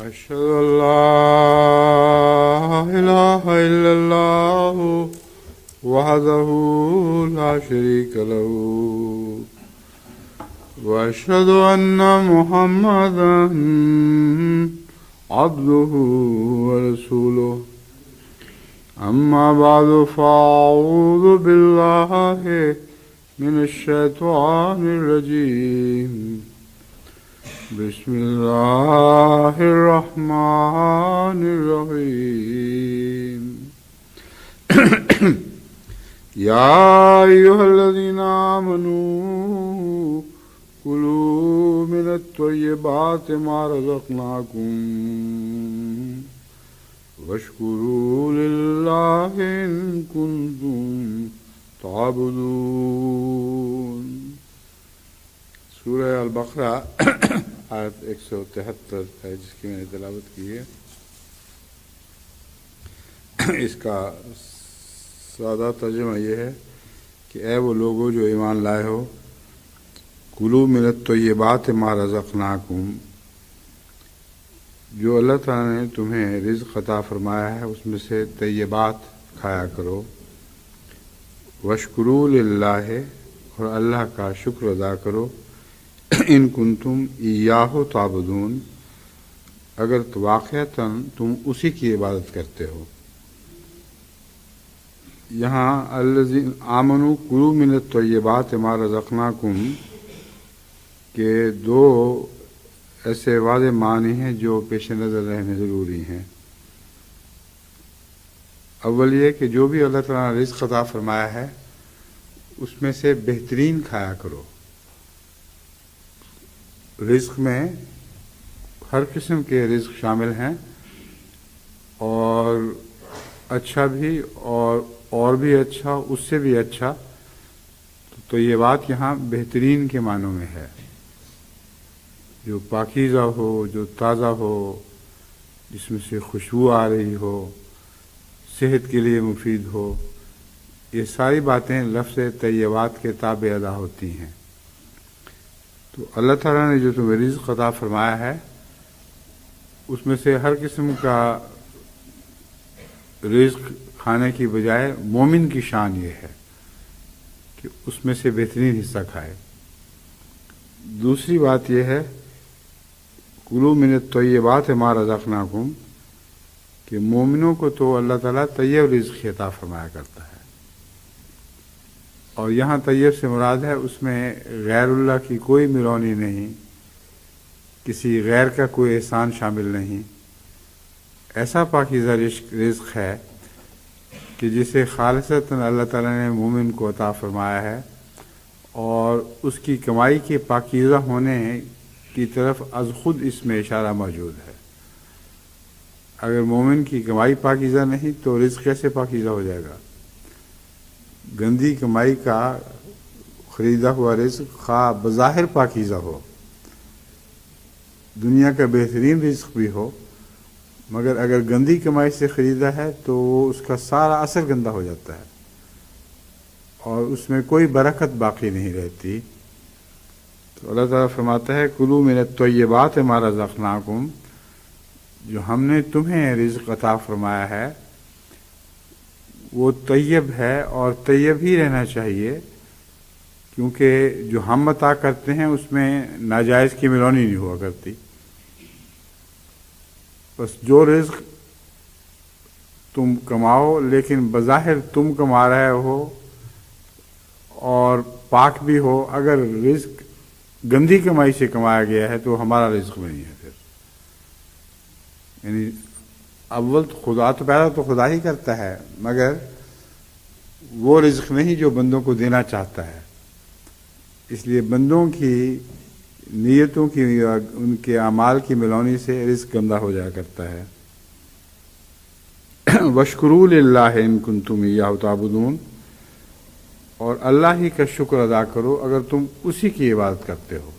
أشهد أن لا إله إلا الله وحده لا شريك له وأشهد أن محمدا عبده ورسوله أما بعد فأعوذ بالله من الشيطان الرجيم بسم الله الرحمن الرحيم يا أيها الذين آمنوا كلوا من الطيبات ما رزقناكم واشكروا لله إن كنتم تعبدون. سورہ البقرہ آیت 173 ہے جس کی میں نے تلاوت کی ہے. اس کا سادہ ترجمہ یہ ہے کہ اے وہ لوگوں جو ایمان لائے ہو، کلوا من الطیبات ما رزقناکم، جو اللہ تعالیٰ نے تمہیں رزق عطا فرمایا ہے اس میں سے طیبات کھایا کرو. واشکروا للہ، اور اللہ کا شکر ادا کرو. ان کنتم ایاہ تعبدون، اگر واقعتاً تم اسی کی عبادت کرتے ہو. یہاں الذین آمنوا کلوا من الطیبات ما رزقناکم کے دو ایسے واضح معنی ہیں جو پیش نظر رہنے ضروری ہیں. اول یہ کہ جو بھی اللہ تعالیٰ نے رزق عطا فرمایا ہے اس میں سے بہترین کھایا کرو. رزق میں ہر قسم کے رزق شامل ہیں، اور اچھا بھی اور بھی اچھا، اس سے بھی اچھا. تو یہ بات یہاں بہترین کے معنوں میں ہے، جو پاکیزہ ہو، جو تازہ ہو، جس میں سے خوشبو آ رہی ہو، صحت کے لیے مفید ہو. یہ ساری باتیں لفظ طیبات کے تابع ادا ہوتی ہیں. تو اللہ تعالیٰ نے جو تمہیں رزق عطا فرمایا ہے اس میں سے ہر قسم کا رزق کھانے کی بجائے مومن کی شان یہ ہے کہ اس میں سے بہترین حصہ کھائے. دوسری بات یہ ہے کلوا من الطیبات ما رزقناکم، کہ مومنوں کو تو اللہ تعالیٰ طیب رزق عطا فرمایا کرتا ہے، اور یہاں طیب سے مراد ہے اس میں غیر اللہ کی کوئی ملونی نہیں، کسی غیر کا کوئی احسان شامل نہیں. ایسا پاکیزہ رزق ہے کہ جسے خالصتاً اللہ تعالیٰ نے مومن کو عطا فرمایا ہے، اور اس کی کمائی کے پاکیزہ ہونے کی طرف از خود اس میں اشارہ موجود ہے. اگر مومن کی کمائی پاکیزہ نہیں تو رزق کیسے پاکیزہ ہو جائے گا؟ گندی کمائی کا خریدا ہوا رزق خواہ بظاہر پاکیزہ ہو، دنیا کا بہترین رزق بھی ہو، مگر اگر گندی کمائی سے خریدا ہے تو اس کا سارا اثر گندا ہو جاتا ہے اور اس میں کوئی برکت باقی نہیں رہتی. تو اللہ تعالیٰ فرماتا ہے کلوا من الطیبات ما رزقناکم، جو ہم نے تمہیں رزق عطا فرمایا ہے وہ طیب ہے، اور طیب ہی رہنا چاہیے، کیونکہ جو ہم عطا کرتے ہیں اس میں ناجائز کی ملونی نہیں ہوا کرتی. بس جو رزق تم کماؤ لیکن بظاہر تم کما رہے ہو اور پاک بھی ہو، اگر رزق گندی کمائی سے کمایا گیا ہے تو ہمارا رزق نہیں ہے. پھر یعنی اول خدا تو پیدا تو خدا ہی کرتا ہے، مگر وہ رزق نہیں جو بندوں کو دینا چاہتا ہے. اس لیے بندوں کی نیتوں کی، ان کے اعمال کی ملونی سے رزق گندہ ہو جایا کرتا ہے. واشکروا للہ ان کنتم ایاہ تعبدون، اور اللہ ہی کا شکر ادا کرو اگر تم اسی کی عبادت کرتے ہو.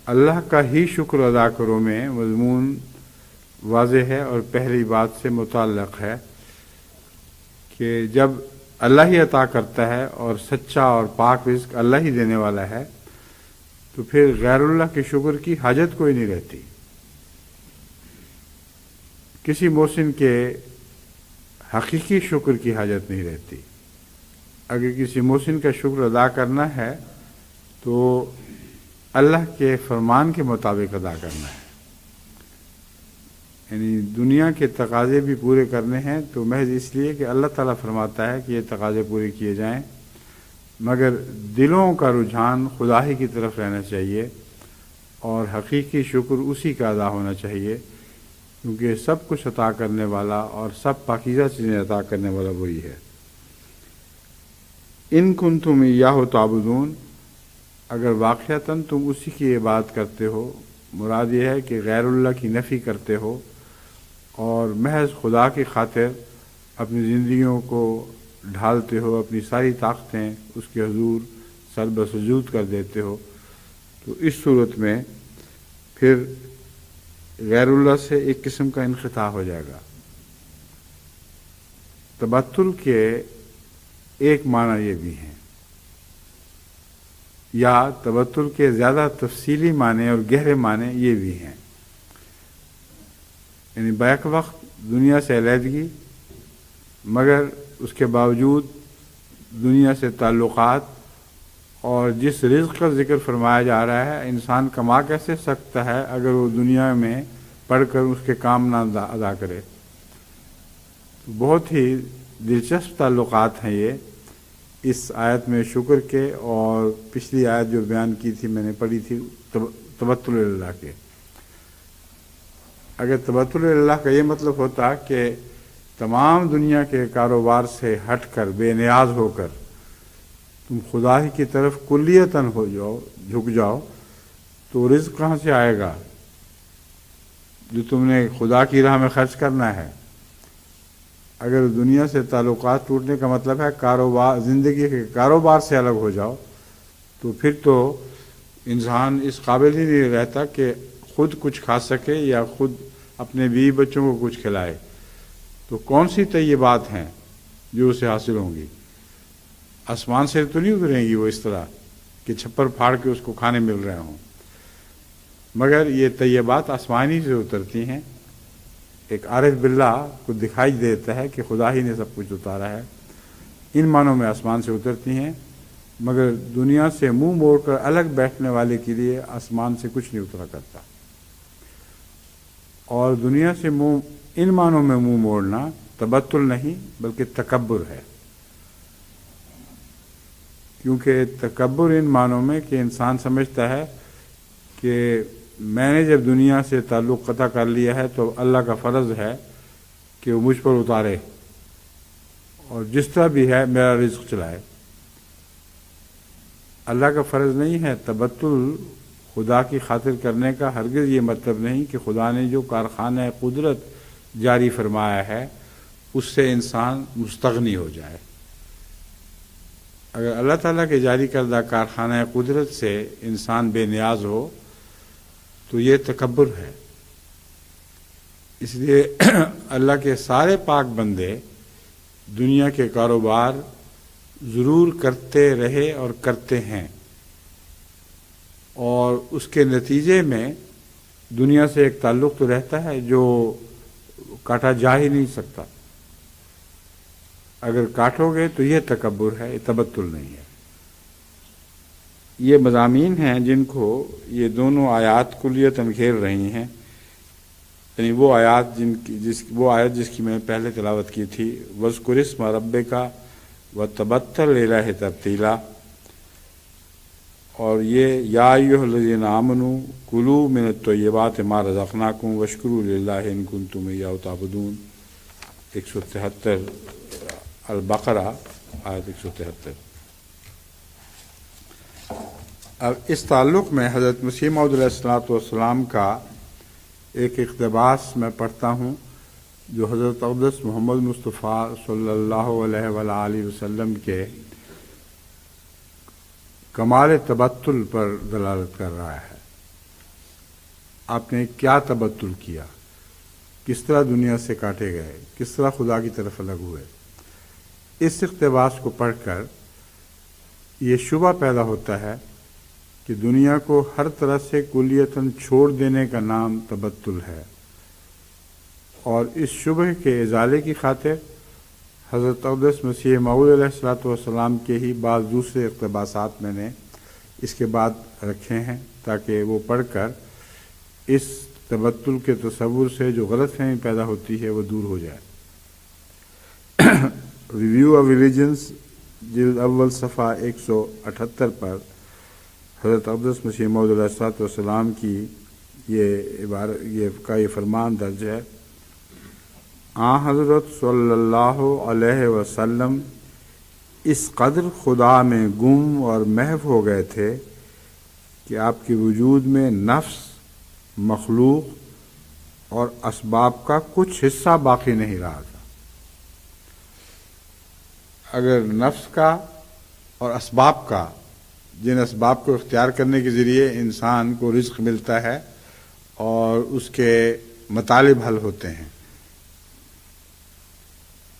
اللہ کا ہی شکر ادا کرو میں مضمون واضح ہے اور پہلی بات سے متعلق ہے کہ جب اللہ ہی عطا کرتا ہے اور سچا اور پاک رزق اللہ ہی دینے والا ہے تو پھر غیر اللہ کے شکر کی حاجت کوئی نہیں رہتی. کسی محسن کے حقیقی شکر کی حاجت نہیں رہتی. اگر کسی محسن کا شکر ادا کرنا ہے تو اللہ کے فرمان کے مطابق ادا کرنا ہے. یعنی دنیا کے تقاضے بھی پورے کرنے ہیں تو محض اس لیے کہ اللہ تعالیٰ فرماتا ہے کہ یہ تقاضے پورے کیے جائیں، مگر دلوں کا رجحان خدا ہی کی طرف رہنا چاہیے اور حقیقی شکر اسی کا ادا ہونا چاہیے، کیونکہ سب کچھ عطا کرنے والا اور سب پاکیزہ چیزیں عطا کرنے والا وہی ہے. ان کنتم ایاہ تعبدون، اگر واقعتاً تم اسی کی عبادت کرتے ہو، مراد یہ ہے کہ غیر اللہ کی نفی کرتے ہو اور محض خدا کی خاطر اپنی زندگیوں کو ڈھالتے ہو، اپنی ساری طاقتیں اس کے حضور سر بسجود کر دیتے ہو، تو اس صورت میں پھر غیر اللہ سے ایک قسم کا انقطاع ہو جائے گا. تبتل کے ایک معنی یہ بھی ہیں، یا تبتل کے زیادہ تفصیلی معنی اور گہرے معنی یہ بھی ہیں. یعنی بیک وقت دنیا سے علیحدگی، مگر اس کے باوجود دنیا سے تعلقات، اور جس رزق کا ذکر فرمایا جا رہا ہے انسان کما کیسے سکتا ہے اگر وہ دنیا میں پڑھ کر اس کے کام نہ ادا کرے. بہت ہی دلچسپ تعلقات ہیں یہ اس آیت میں شکر کے، اور پچھلی آیت جو بیان کی تھی میں نے پڑھی تھی تبتل اللہ کے. اگر تبتل اللہ کا یہ مطلب ہوتا کہ تمام دنیا کے کاروبار سے ہٹ کر بے نیاز ہو کر تم خدا ہی کی طرف کلیتاً ہو جاؤ، جھک جاؤ، تو رزق کہاں سے آئے گا جو تم نے خدا کی راہ میں خرچ کرنا ہے؟ اگر دنیا سے تعلقات ٹوٹنے کا مطلب ہے کاروبار، زندگی کے کاروبار سے الگ ہو جاؤ، تو پھر تو انسان اس قابل ہی نہیں رہتا کہ خود کچھ کھا سکے یا خود اپنے بیوی بچوں کو کچھ کھلائے. تو کون سی طیبات ہیں جو اسے حاصل ہوں گی؟ آسمان سے تو نہیں اتریں گی وہ اس طرح کہ چھپر پھاڑ کے اس کو کھانے مل رہے ہوں، مگر یہ طیبات آسمانی سے اترتی ہیں. ایک عارف باللہ کو دکھائی دیتا ہے کہ خدا ہی نے سب کچھ اتارا ہے، ان معنوں میں آسمان سے اترتی ہیں، مگر دنیا سے منہ موڑ کر الگ بیٹھنے والے کے لیے آسمان سے کچھ نہیں اترا کرتا. اور دنیا سے ان معنوں میں منہ موڑنا تبتل نہیں بلکہ تکبر ہے، کیونکہ تکبر ان معنوں میں کہ انسان سمجھتا ہے کہ میں نے جب دنیا سے تعلق قطع کر لیا ہے تو اللہ کا فرض ہے کہ وہ مجھ پر اتارے اور جس طرح بھی ہے میرا رزق چلائے. اللہ کا فرض نہیں ہے. تبتل خدا کی خاطر کرنے کا ہرگز یہ مطلب نہیں کہ خدا نے جو کارخانہ قدرت جاری فرمایا ہے اس سے انسان مستغنی ہو جائے. اگر اللہ تعالیٰ کے جاری کردہ کارخانہ قدرت سے انسان بے نیاز ہو تو یہ تکبر ہے. اس لیے اللہ کے سارے پاک بندے دنیا کے کاروبار ضرور کرتے رہے اور کرتے ہیں، اور اس کے نتیجے میں دنیا سے ایک تعلق تو رہتا ہے جو کاٹا جا ہی نہیں سکتا. اگر کاٹو گے تو یہ تکبر ہے، یہ تبتل نہیں ہے. یہ مضامین ہیں جن کو یہ دونوں آیات کلیتاً گھیر رہی ہیں. یعنی وہ آیات جس کی میں نے پہلے تلاوت کی تھی، وَاذْكُرِ اسْمَ رَبِّكَ وَتَبَتَّلْ إِلَيْهِ تَبْتِيلًا، اور یہ یا ایھا الذین آمنوا کلوا من الطیبات ما رزقناکم واشکروا للہ ان کنتم ایاہ تعبدون، 173 البقرہ آیت 173. اب اس تعلق میں حضرت مسیح موعود علیہ الصلوۃ والسلام کا ایک اقتباس میں پڑھتا ہوں جو حضرت اقدس محمد مصطفیٰ صلی اللہ علیہ وآلہ وسلم کے کمال تبتل پر دلالت کر رہا ہے. آپ نے کیا تبتل کیا، کس طرح دنیا سے کاٹے گئے، کس طرح خدا کی طرف الگ ہوئے. اس اقتباس کو پڑھ کر یہ شبہ پیدا ہوتا ہے کہ دنیا کو ہر طرح سے کلیتاً چھوڑ دینے کا نام تبتل ہے، اور اس شبہ کے ازالے کی خاطر حضرت اقدس مسیح موعود علیہ الصلوۃ والسلام کے ہی بعض دوسرے اقتباسات میں نے اس کے بعد رکھے ہیں تاکہ وہ پڑھ کر اس تبتل کے تصور سے جو غلط فہمی پیدا ہوتی ہے وہ دور ہو جائے۔ ریویو آف ریلیجنس جلد اول صفحہ 178 پر حضرت اقدس مسیح موعود علیہ الصلوۃ والسلام کی یہ فرمان درج ہے، حضرت صلی اللہ علیہ وسلم اس قدر خدا میں گم اور محو ہو گئے تھے کہ آپ کے وجود میں نفس، مخلوق اور اسباب کا کچھ حصہ باقی نہیں رہا تھا۔ اگر نفس کا اور اسباب کا، جن اسباب کو اختیار کرنے کے ذریعے انسان کو رزق ملتا ہے اور اس کے مطالب حل ہوتے ہیں،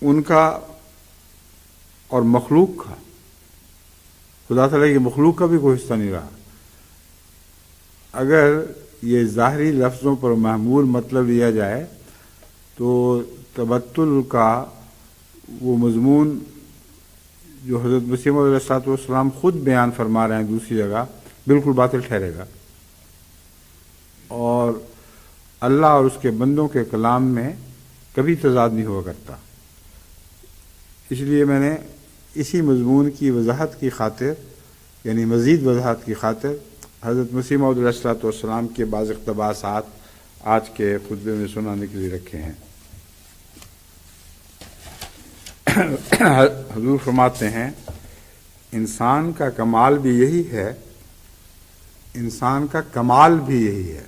ان کا اور مخلوق کا، خدا تعالیٰ کی مخلوق کا بھی کوئی حصہ نہیں رہا۔ اگر یہ ظاہری لفظوں پر محمول مطلب لیا جائے تو تبتل کا وہ مضمون جو حضرت مسیح موعود علیہ الصلوۃ والسلام خود بیان فرما رہے ہیں دوسری جگہ، بالکل باطل ٹھہرے گا، اور اللہ اور اس کے بندوں کے کلام میں کبھی تضاد نہیں ہوا کرتا۔ اس لیے میں نے اسی مضمون کی وضاحت کی خاطر، یعنی مزید وضاحت کی خاطر، حضرت مسیح موعود علیہ الصلوۃ والسلام کے بعض اقتباسات آج کے خطبے میں سنانے کے لیے رکھے ہیں۔ حضور فرماتے ہیں، انسان کا کمال بھی یہی ہے، انسان کا کمال بھی یہی ہے،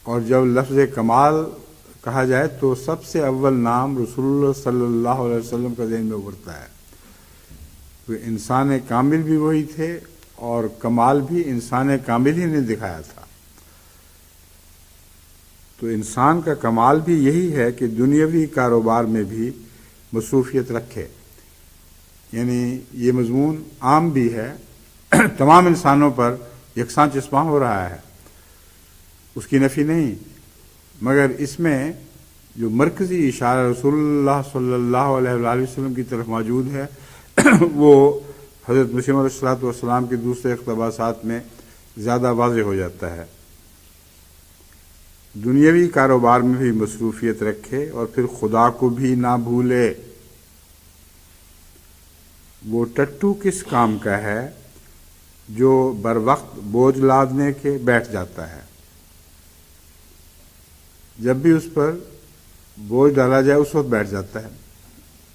اور جب لفظ کمال کہا جائے تو سب سے اول نام رسول اللہ صلی اللہ علیہ وسلم کا ذہن میں ابھرتا ہے۔ تو انسان کامل بھی وہی تھے اور کمال بھی انسان کامل ہی نے دکھایا تھا۔ تو انسان کا کمال بھی یہی ہے کہ دنیاوی کاروبار میں بھی مصروفیت رکھے، یعنی یہ مضمون عام بھی ہے، تمام انسانوں پر یکساں چسپاں ہو رہا ہے، اس کی نفی نہیں، مگر اس میں جو مرکزی اشارہ رسول اللہ صلی اللہ علیہ وآلہ وسلم کی طرف موجود ہے وہ حضرت مسیح علیہ الصلوۃ والسلام کے دوسرے اقتباسات میں زیادہ واضح ہو جاتا ہے۔ دنیاوی کاروبار میں بھی مصروفیت رکھے اور پھر خدا کو بھی نہ بھولے۔ وہ ٹٹو کس کام کا ہے جو بر وقت بوجھ لادنے کے بیٹھ جاتا ہے، جب بھی اس پر بوجھ ڈالا جائے اس وقت بیٹھ جاتا ہے،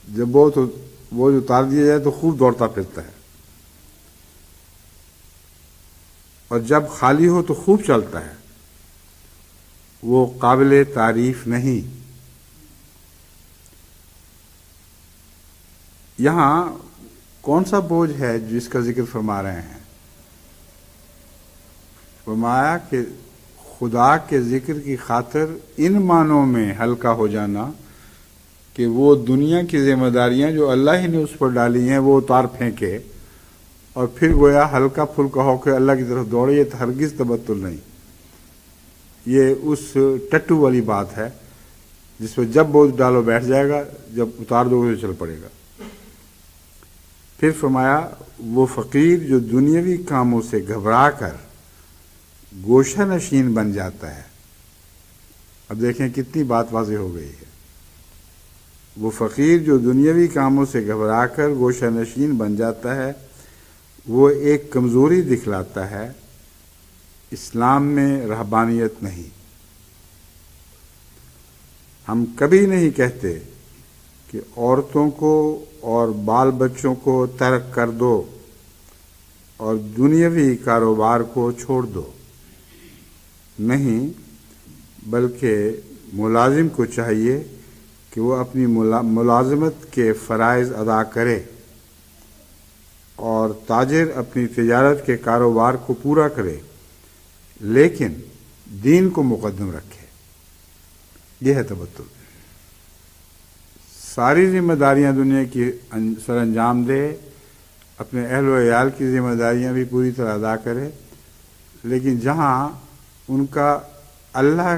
جب بوجھ اتار دیا جائے تو خوب دوڑتا پھرتا ہے، اور جب خالی ہو تو خوب چلتا ہے۔ وہ قابل تعریف نہیں۔ یہاں کون سا بوجھ ہے جس کا ذکر فرما رہے ہیں؟ فرمایا کہ خدا کے ذکر کی خاطر ان معنوں میں ہلکا ہو جانا کہ وہ دنیا کی ذمہ داریاں جو اللہ ہی نے اس پر ڈالی ہیں وہ اتار پھینکے اور پھر گویا ہلکا پھلکا ہو کے اللہ کی طرف دوڑے۔ یہ ہرگز تبتل نہیں، یہ اس ٹٹو والی بات ہے جس پہ جب بوجھ ڈالو بیٹھ جائے گا، جب اتار دو گے چل پڑے گا۔ پھر فرمایا، وہ فقیر جو دنیاوی کاموں سے گھبرا کر گوشہ نشین بن جاتا ہے۔ اب دیکھیں کتنی بات واضح ہو گئی ہے۔ وہ فقیر جو دنیاوی کاموں سے گھبرا کر گوشہ نشین بن جاتا ہے، وہ ایک کمزوری دکھلاتا ہے، اسلام میں رہبانیت نہیں۔ ہم کبھی نہیں کہتے کہ عورتوں کو اور بال بچوں کو ترک کر دو اور دنیاوی کاروبار کو چھوڑ دو، نہیں، بلکہ ملازم کو چاہیے کہ وہ اپنی ملازمت کے فرائض ادا کرے اور تاجر اپنی تجارت کے کاروبار کو پورا کرے، لیکن دین کو مقدم رکھے۔ یہ ہے تبتل۔ ساری ذمہ داریاں دنیا کی سر انجام دے، اپنے اہل و عیال کی ذمہ داریاں بھی پوری طرح ادا کرے، لیکن جہاں ان کا اللہ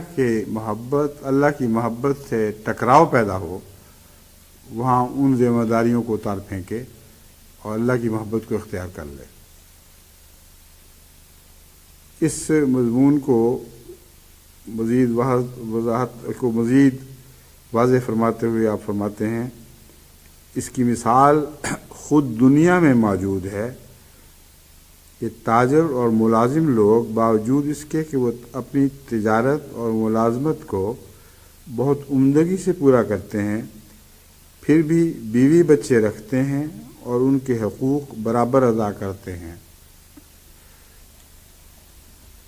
کی محبت سے ٹکراؤ پیدا ہو، وہاں ان ذمہ داریوں کو اتار پھینکے اور اللہ کی محبت کو اختیار کر لے۔ اس مضمون کو مزید واضح فرماتے ہوئے آپ فرماتے ہیں، اس کی مثال خود دنیا میں موجود ہے کہ تاجر اور ملازم لوگ باوجود اس کے کہ وہ اپنی تجارت اور ملازمت کو بہت عمدگی سے پورا کرتے ہیں، پھر بھی بیوی بچے رکھتے ہیں اور ان کے حقوق برابر ادا کرتے ہیں۔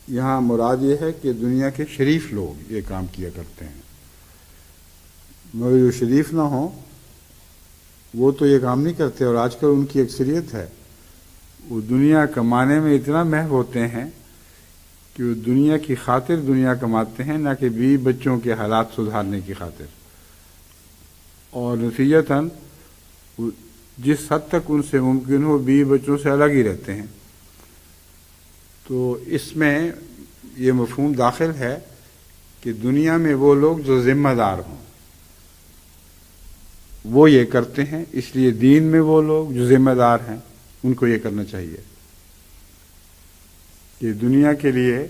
یہاں مراد یہ ہے کہ دنیا کے شریف لوگ یہ کام کیا کرتے ہیں، مگر جو شریف نہ ہوں وہ تو یہ کام نہیں کرتے، اور آج کل ان کی اکثریت ہے، وہ دنیا کمانے میں اتنا محو ہوتے ہیں کہ وہ دنیا کی خاطر دنیا کماتے ہیں، نہ کہ بیوی بچوں کے حالات سدھارنے کی خاطر، اور نتیجتاً جس حد تک ان سے ممکن ہو بیوی بچوں سے الگ ہی رہتے ہیں۔ تو اس میں یہ مفہوم داخل ہے کہ دنیا میں وہ لوگ جو ذمہ دار ہوں وہ یہ کرتے ہیں، اس لیے دین میں وہ لوگ جو ذمہ دار ہیں ان کو یہ کرنا چاہیے کہ دنیا کے لیے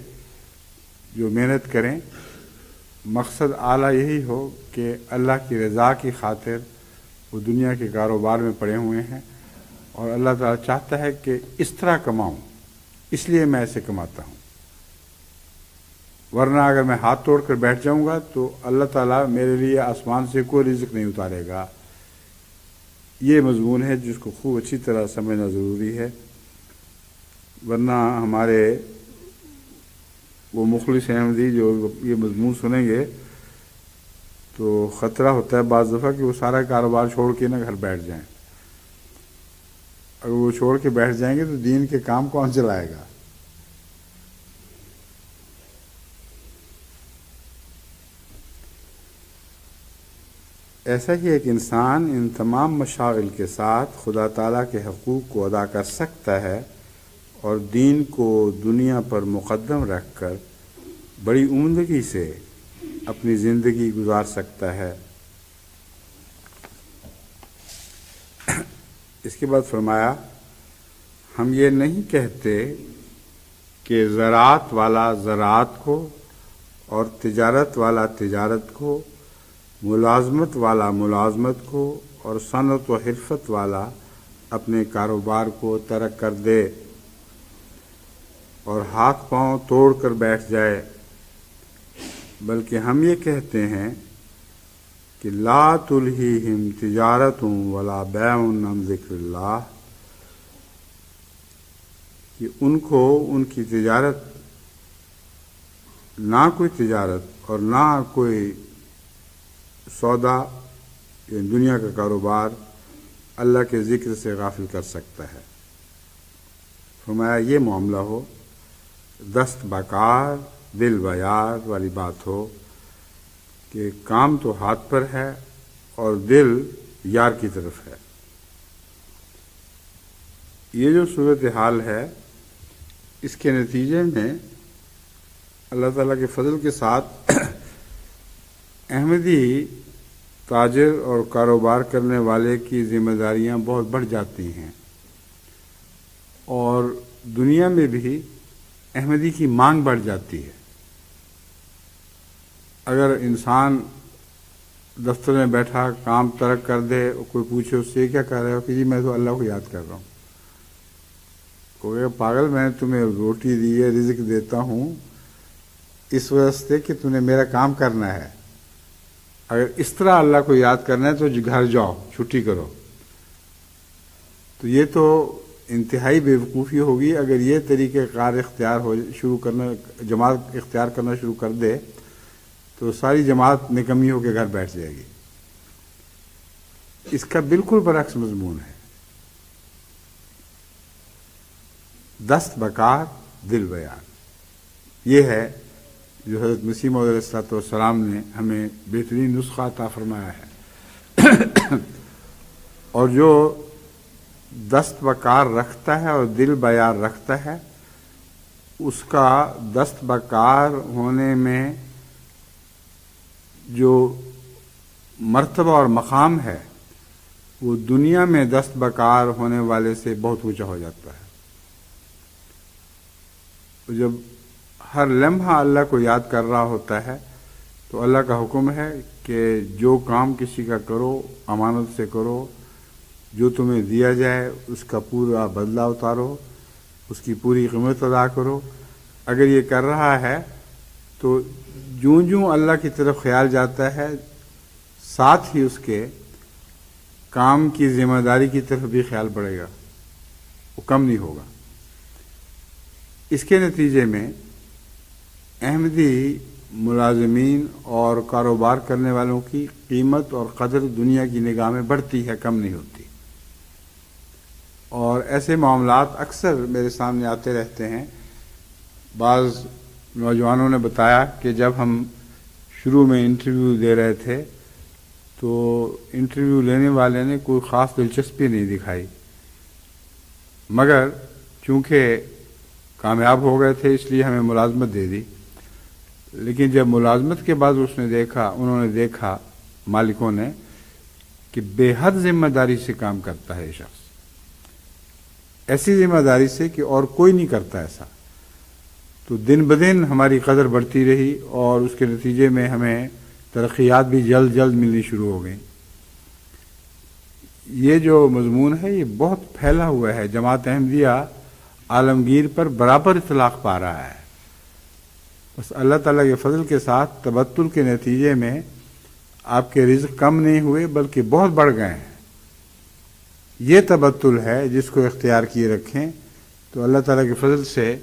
جو محنت کریں، مقصد اعلیٰ یہی ہو کہ اللہ کی رضا کی خاطر وہ دنیا کے کاروبار میں پڑے ہوئے ہیں، اور اللہ تعالیٰ چاہتا ہے کہ اس طرح کماؤں، اس لیے میں ایسے کماتا ہوں، ورنہ اگر میں ہاتھ توڑ کر بیٹھ جاؤں گا تو اللہ تعالیٰ میرے لیے آسمان سے کوئی رزق نہیں اتارے گا۔ یہ مضمون ہے جس کو خوب اچھی طرح سمجھنا ضروری ہے، ورنہ ہمارے وہ مخلص احمدی جو یہ مضمون سنیں گے تو خطرہ ہوتا ہے بعض دفعہ کہ وہ سارا کاروبار چھوڑ کے نہ گھر بیٹھ جائیں۔ اگر وہ چھوڑ کے بیٹھ جائیں گے تو دین کے کام کون چلائے گا؟ ایسا ہی ایک انسان ان تمام مشاغل کے ساتھ خدا تعالیٰ کے حقوق کو ادا کر سکتا ہے اور دین کو دنیا پر مقدم رکھ کر بڑی عمدگی سے اپنی زندگی گزار سکتا ہے۔ اس کے بعد فرمایا، ہم یہ نہیں کہتے کہ زراعت والا زراعت کو اور تجارت والا تجارت کو، ملازمت والا ملازمت کو اور صنعت و حرفت والا اپنے کاروبار کو ترک کر دے اور ہاتھ پاؤں توڑ کر بیٹھ جائے، بلکہ ہم یہ کہتے ہیں کہ لا تلہیہم تجارت ولا بیع عن ذکر اللہ، کہ ان کو ان کی تجارت، نہ کوئی تجارت اور نہ کوئی سودا یعنی دنیا کا کاروبار اللہ کے ذکر سے غافل کر سکتا ہے۔ فرمایا یہ معاملہ ہو، دست بکار دل بیار والی بات ہو کہ کام تو ہاتھ پر ہے اور دل یار کی طرف ہے۔ یہ جو صورتحال ہے اس کے نتیجے میں اللہ تعالیٰ کے فضل کے ساتھ احمدی تاجر اور کاروبار کرنے والے کی ذمہ داریاں بہت بڑھ جاتی ہیں، اور دنیا میں بھی احمدی کی مانگ بڑھ جاتی ہے۔ اگر انسان دفتر میں بیٹھا کام ترک کر دے، کوئی پوچھے اس سے کیا کر رہے ہو، کہ جی میں تو اللہ کو یاد کر رہا ہوں، کوئی پاگل میں نے تمہیں روٹی دی ہے، رزق دیتا ہوں اس وجہ سے کہ تم نے میرا کام کرنا ہے، اگر اس طرح اللہ کو یاد کرنا ہے تو گھر جاؤ، چھٹی کرو۔ تو یہ تو انتہائی بے وقوفی ہوگی اگر یہ طریقہ کار جماعت اختیار کرنا شروع کر دے تو ساری جماعت نکمی ہو کے گھر بیٹھ جائے گی۔ اس کا بالکل برعکس مضمون ہے، دست بکار دل بیار۔ یہ ہے جو حضرت مسیح موعود علیہ الصلوۃ والسلام نے ہمیں بہترین نسخہ عطا فرمایا ہے۔ اور جو دست بکار رکھتا ہے اور دل بیار رکھتا ہے، اس کا دست بکار ہونے میں جو مرتبہ اور مقام ہے وہ دنیا میں دست بکار ہونے والے سے بہت اونچا ہو جاتا ہے. جب ہر لمحہ اللہ کو یاد کر رہا ہوتا ہے تو اللہ کا حکم ہے کہ جو کام کسی کا کرو امانت سے کرو، جو تمہیں دیا جائے اس کا پورا بدلہ اتارو، اس کی پوری قیمت ادا کرو. اگر یہ کر رہا ہے تو جوں جوں اللہ کی طرف خیال جاتا ہے ساتھ ہی اس کے کام کی ذمہ داری کی طرف بھی خیال بڑھے گا، وہ کم نہیں ہوگا. اس کے نتیجے میں احمدی ملازمین اور کاروبار کرنے والوں کی قیمت اور قدر دنیا کی نگاہ میں بڑھتی ہے، کم نہیں ہوتی. اور ایسے معاملات اکثر میرے سامنے آتے رہتے ہیں. بعض نوجوانوں نے بتایا کہ جب ہم شروع میں انٹرویو دے رہے تھے تو انٹرویو لینے والے نے کوئی خاص دلچسپی نہیں دکھائی، مگر چونکہ کامیاب ہو گئے تھے اس لیے ہمیں ملازمت دے دی. لیکن جب ملازمت کے بعد انہوں نے دیکھا مالکوں نے کہ بے حد ذمہ داری سے کام کرتا ہے یہ شخص، ایسی ذمہ داری سے کہ اور کوئی نہیں کرتا ایسا، تو دن بدن ہماری قدر بڑھتی رہی اور اس کے نتیجے میں ہمیں ترقیات بھی جلد جلد ملنی شروع ہو گئیں. یہ جو مضمون ہے یہ بہت پھیلا ہوا ہے. جماعت احمدیہ عالمگیر پر برابر اطلاق پا رہا ہے. بس اللہ تعالیٰ کے فضل کے ساتھ تبتل کے نتیجے میں آپ کے رزق کم نہیں ہوئے بلکہ بہت بڑھ گئے ہیں. یہ تبتل ہے جس کو اختیار کیے رکھیں تو اللہ تعالیٰ کے فضل سے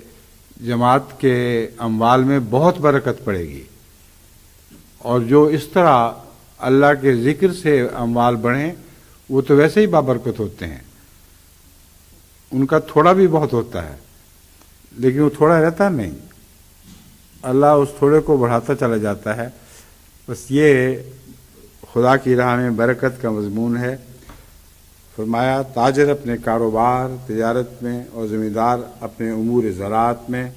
جماعت کے اموال میں بہت برکت پڑے گی. اور جو اس طرح اللہ کے ذکر سے اموال بڑھیں وہ تو ویسے ہی بابرکت ہوتے ہیں، ان کا تھوڑا بھی بہت ہوتا ہے لیکن وہ تھوڑا رہتا نہیں، اللہ اس تھوڑے کو بڑھاتا چلا جاتا ہے. بس یہ خدا کی راہ میں برکت کا مضمون ہے. فرمایا تاجر اپنے کاروبار تجارت میں اور ذمہ دار اپنے امور زراعت میں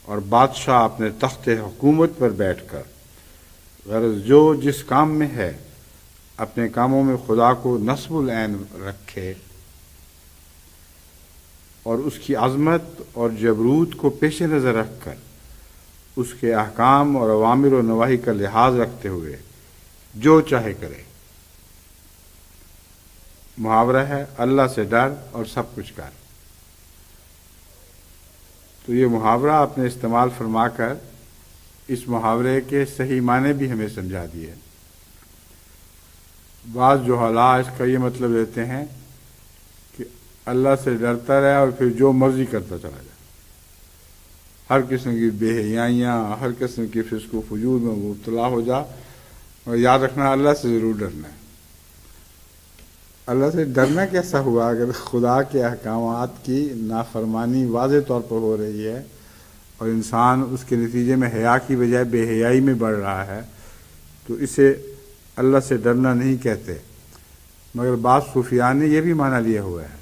اور بادشاہ اپنے تخت حکومت پر بیٹھ کر، غرض جو جس کام میں ہے اپنے کاموں میں خدا کو نصب العین رکھے اور اس کی عظمت اور جبروت کو پیش نظر رکھ کر اس کے احکام اور اوامر و نواہی کا لحاظ رکھتے ہوئے جو چاہے کرے. محاورہ ہے اللہ سے ڈر اور سب کچھ کر. تو یہ محاورہ آپ نے استعمال فرما کر اس محاورے کے صحیح معنی بھی ہمیں سمجھا دیے. بعض جہلاء اس کا یہ مطلب لیتے ہیں کہ اللہ سے ڈرتا رہے اور پھر جو مرضی کرتا چلا جائے، ہر قسم کی بے حیائیاں، ہر قسم کی فسق و فجور میں مبتلا ہو جا، اور یاد رکھنا اللہ سے ضرور ڈرنا ہے. اللہ سے ڈرنا کیسا ہوا اگر خدا کے احکامات کی نافرمانی واضح طور پر ہو رہی ہے اور انسان اس کے نتیجے میں حیا کی بجائے بے حیائی میں بڑھ رہا ہے، تو اسے اللہ سے ڈرنا نہیں کہتے. مگر بعض صوفیاء نے یہ بھی معنی لیا ہوا ہے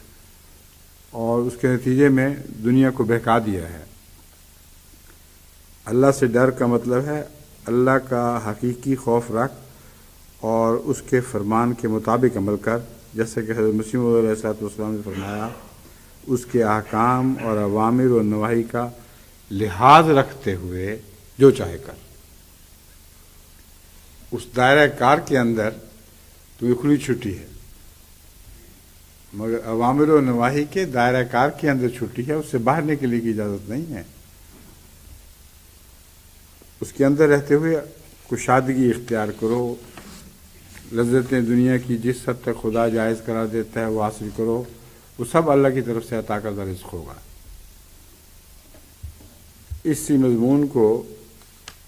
اور اس کے نتیجے میں دنیا کو بہکا دیا ہے. اللہ سے ڈر کا مطلب ہے اللہ کا حقیقی خوف رکھ اور اس کے فرمان کے مطابق عمل کر، جیسے کہ حضرت مسیح موعود علیہ السلام نے فرمایا اس کے احکام اور اوامر و نواہی کا لحاظ رکھتے ہوئے جو چاہے کر. اس دائرہ کار کے اندر تمہیں کھلی چھٹی ہے، مگر اوامر و نواہی کے دائرہ کار کے اندر چھٹی ہے، اس سے باہر نکلنے کی اجازت نہیں ہے. اس کے اندر رہتے ہوئے کشادگی اختیار کرو، لذتیں دنیا کی جس حد تک خدا جائز قرار دیتا ہے وہ حاصل کرو، وہ سب اللہ کی طرف سے عطا کردہ رزق ہوگا. اسی مضمون کو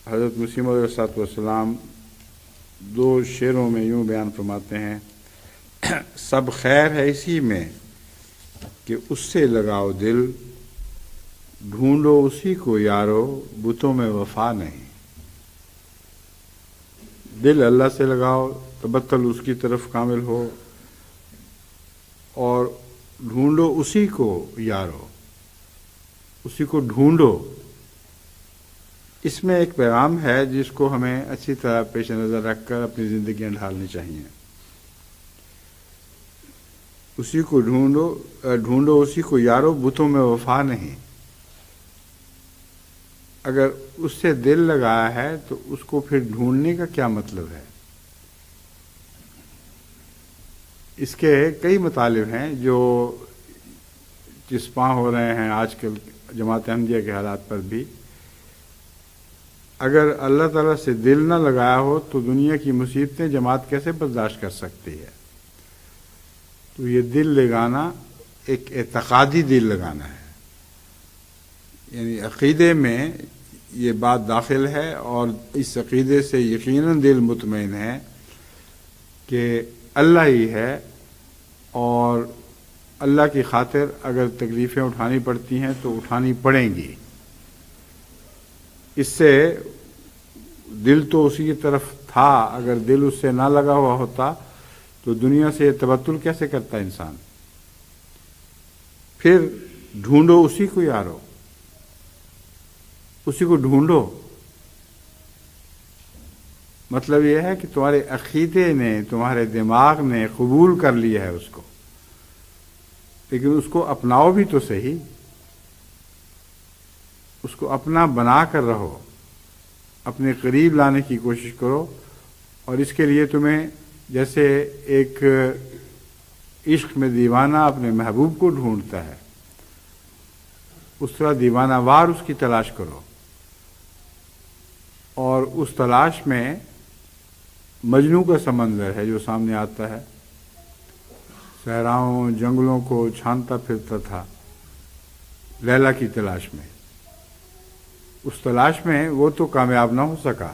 حضرت مسیح موعود علیہ السلام 2 شعروں میں یوں بیان فرماتے ہیں: سب خیر ہے اسی میں کہ اس سے لگاؤ دل، ڈھونڈو اسی کو یارو بتوں میں وفا نہیں. دل اللہ سے لگاؤ، تبتل اس کی طرف کامل ہو، اور ڈھونڈو اسی کو یارو، اسی کو ڈھونڈو. اس میں ایک پیغام ہے جس کو ہمیں اچھی طرح پیش نظر رکھ کر اپنی زندگیاں ڈھالنی چاہیے. اسی کو ڈھونڈو اسی کو یارو، بتوں میں وفا نہیں. اگر اس سے دل لگایا ہے تو اس کو پھر ڈھونڈنے کا کیا مطلب ہے؟ اس کے کئی مطالب ہیں جو چسپاں ہو رہے ہیں آج کل جماعت احمدیہ کے حالات پر بھی. اگر اللہ تعالیٰ سے دل نہ لگایا ہو تو دنیا کی مصیبتیں جماعت کیسے برداشت کر سکتی ہے؟ تو یہ دل لگانا ایک اعتقادی دل لگانا ہے، یعنی عقیدے میں یہ بات داخل ہے اور اس عقیدے سے یقیناً دل مطمئن ہے کہ اللہ ہی ہے، اور اللہ کی خاطر اگر تکلیفیں اٹھانی پڑتی ہیں تو اٹھانی پڑیں گی. اس سے دل تو اسی کی طرف تھا، اگر دل اس سے نہ لگا ہوا ہوتا تو دنیا سے تبتل کیسے کرتا انسان؟ پھر ڈھونڈو اسی کو یارو، اسی کو ڈھونڈو. مطلب یہ ہے کہ تمہارے عقیدے نے، تمہارے دماغ نے قبول کر لیا ہے اس کو، لیکن اس کو اپناؤ بھی تو صحیح، اس کو اپنا بنا کر رہو، اپنے قریب لانے کی کوشش کرو. اور اس کے لیے تمہیں جیسے ایک عشق میں دیوانہ اپنے محبوب کو ڈھونڈتا ہے، اس طرح دیوانہ وار اس کی تلاش کرو. اور اس تلاش میں مجنوں کا سمندر ہے جو سامنے آتا ہے. صحراؤں جنگلوں کو چھانتا پھرتا تھا لیلا کی تلاش میں. اس تلاش میں وہ تو کامیاب نہ ہو سکا،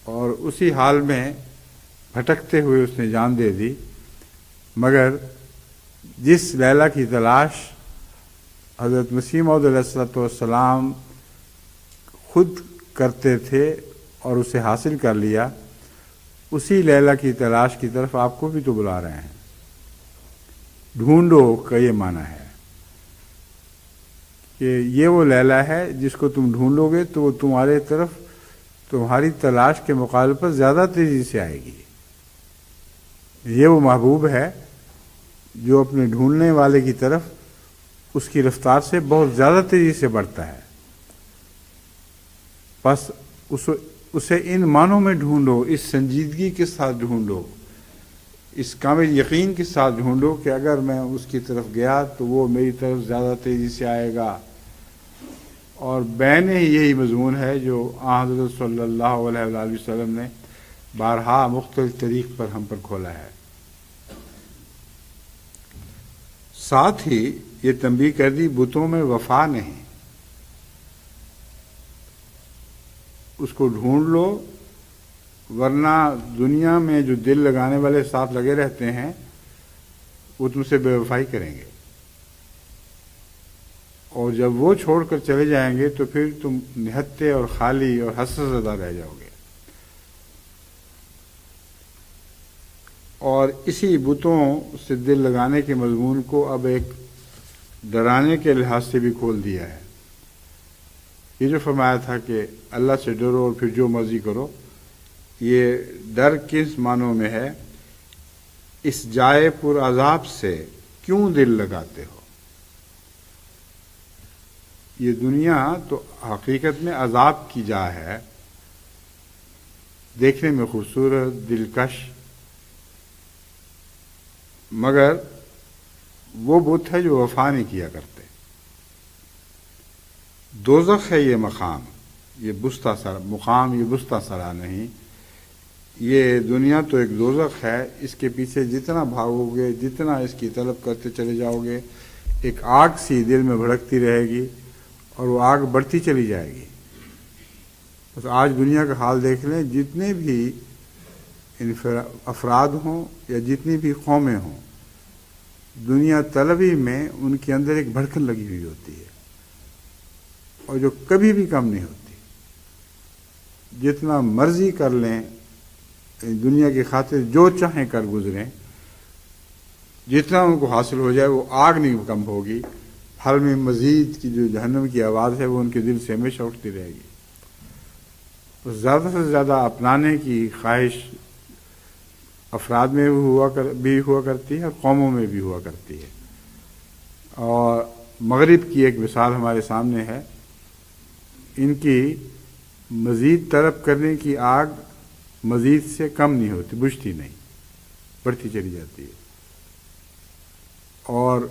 اور اسی حال میں بھٹکتے ہوئے اس نے جان دے دی. مگر جس لیلا کی تلاش حضرت مسیح موعود علیہ السلام خود کرتے تھے اور اسے حاصل کر لیا، اسی لیلا کی تلاش کی طرف آپ کو بھی تو بلا رہے ہیں. ڈھونڈو کا یہ معنی ہے کہ یہ وہ لیلا ہے جس کو تم ڈھونڈو گے تو وہ تمہارے طرف تمہاری تلاش کے مقابلے پر زیادہ تیزی سے آئے گی. یہ وہ محبوب ہے جو اپنے ڈھونڈنے والے کی طرف اس کی رفتار سے بہت زیادہ تیزی سے بڑھتا ہے. بس اسے ان معنوں میں ڈھونڈو، اس سنجیدگی کے ساتھ ڈھونڈو، اس کامل یقین کے ساتھ ڈھونڈو کہ اگر میں اس کی طرف گیا تو وہ میری طرف زیادہ تیزی سے آئے گا. اور بین یہی مضمون ہے جو حضرت صلی اللہ علیہ وآلہ وسلم نے بارہا مختلف طریق پر ہم پر کھولا ہے. ساتھ ہی یہ تنبیہ کر دی بتوں میں وفا نہیں. اس کو ڈھونڈ لو، ورنہ دنیا میں جو دل لگانے والے ساتھ لگے رہتے ہیں وہ تم سے بے وفائی کریں گے، اور جب وہ چھوڑ کر چلے جائیں گے تو پھر تم نہتے اور خالی اور حسرت زدہ رہ جاؤ گے. اور اسی بتوں سے دل لگانے کے مضمون کو اب ایک ڈرانے کے لحاظ سے بھی کھول دیا ہے. یہ جو فرمایا تھا کہ اللہ سے ڈرو اور پھر جو مرضی کرو، یہ ڈر کس معنوں میں ہے؟ اس جائے پر عذاب سے کیوں دل لگاتے ہو؟ یہ دنیا تو حقیقت میں عذاب کی جا ہے، دیکھنے میں خوبصورت دلکش، مگر وہ بت ہے جو وفا نہیں کیا کرتے. دوزخ ہے یہ مقام، یہ بستہ سرا مقام، یہ بستہ سرا نہیں. یہ دنیا تو ایک دوزخ ہے، اس کے پیچھے جتنا بھاگو گے، جتنا اس کی طلب کرتے چلے جاؤ گے، ایک آگ سی دل میں بھڑکتی رہے گی اور وہ آگ بڑھتی چلی جائے گی. بس آج دنیا کا حال دیکھ لیں، جتنے بھی افراد ہوں یا جتنی بھی قومیں ہوں، دنیا طلبی میں ان کے اندر ایک بھڑکن لگی ہوئی ہوتی ہے، اور جو کبھی بھی کم نہیں ہوتی. جتنا مرضی کر لیں، دنیا کی خاطر جو چاہیں کر گزریں، جتنا ان کو حاصل ہو جائے وہ آگ نہیں کم ہوگی، حل میں مزید کی جو جہنم کی آواز ہے وہ ان کے دل سے ہمیشہ اٹھتی رہے گی. زیادہ سے زیادہ اپنانے کی خواہش افراد میں بھی ہوا کرتی ہے اور قوموں میں بھی ہوا کرتی ہے. اور مغرب کی ایک مثال ہمارے سامنے ہے. ان کی مزید طلب کرنے کی آگ مزید سے کم نہیں ہوتی، بجھتی نہیں، بڑھتی چلی جاتی ہے. اور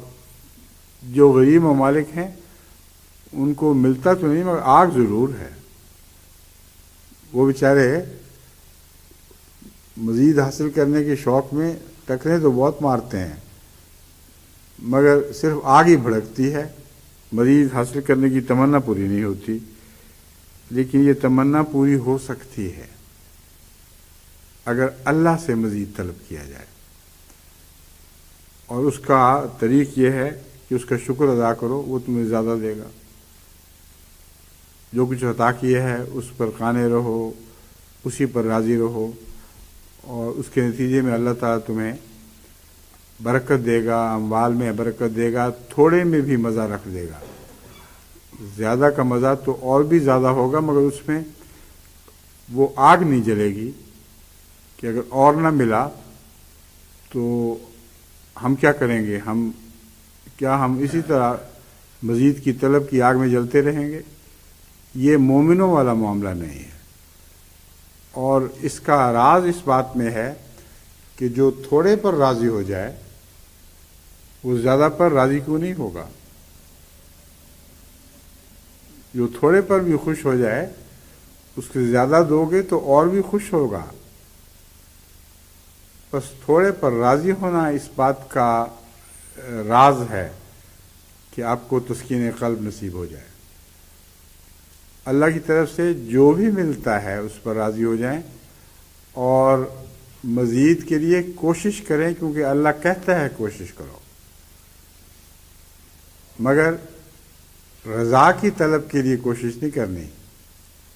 جو غریب ممالک ہیں ان کو ملتا تو نہیں مگر آگ ضرور ہے. وہ بیچارے مزید حاصل کرنے کے شوق میں ٹکریں تو بہت مارتے ہیں مگر صرف آگ ہی بھڑکتی ہے، مزید حاصل کرنے کی تمنا پوری نہیں ہوتی. لیکن یہ تمنا پوری ہو سکتی ہے اگر اللہ سے مزید طلب کیا جائے. اور اس کا طریق یہ ہے کہ اس کا شکر ادا کرو، وہ تمہیں زیادہ دے گا. جو کچھ عطا کیا ہے اس پر قانے رہو، اسی پر راضی رہو، اور اس کے نتیجے میں اللہ تعالیٰ تمہیں برکت دے گا، اموال میں برکت دے گا، تھوڑے میں بھی مزہ رکھ دے گا. زیادہ کا مزہ تو اور بھی زیادہ ہوگا مگر اس میں وہ آگ نہیں جلے گی کہ اگر اور نہ ملا تو ہم کیا کریں گے. ہم اسی طرح مزید کی طلب کی آگ میں جلتے رہیں گے. یہ مومنوں والا معاملہ نہیں ہے. اور اس کا راز اس بات میں ہے کہ جو تھوڑے پر راضی ہو جائے وہ زیادہ پر راضی کیوں نہیں ہوگا. جو تھوڑے پر بھی خوش ہو جائے اس سے زیادہ دو گے تو اور بھی خوش ہوگا. بس تھوڑے پر راضی ہونا اس بات کا راز ہے کہ آپ کو تسکین قلب نصیب ہو جائے. اللہ کی طرف سے جو بھی ملتا ہے اس پر راضی ہو جائیں اور مزید کے لیے کوشش کریں، کیونکہ اللہ کہتا ہے کوشش کرو، مگر رضا کی طلب کے لیے کوشش نہیں کرنی.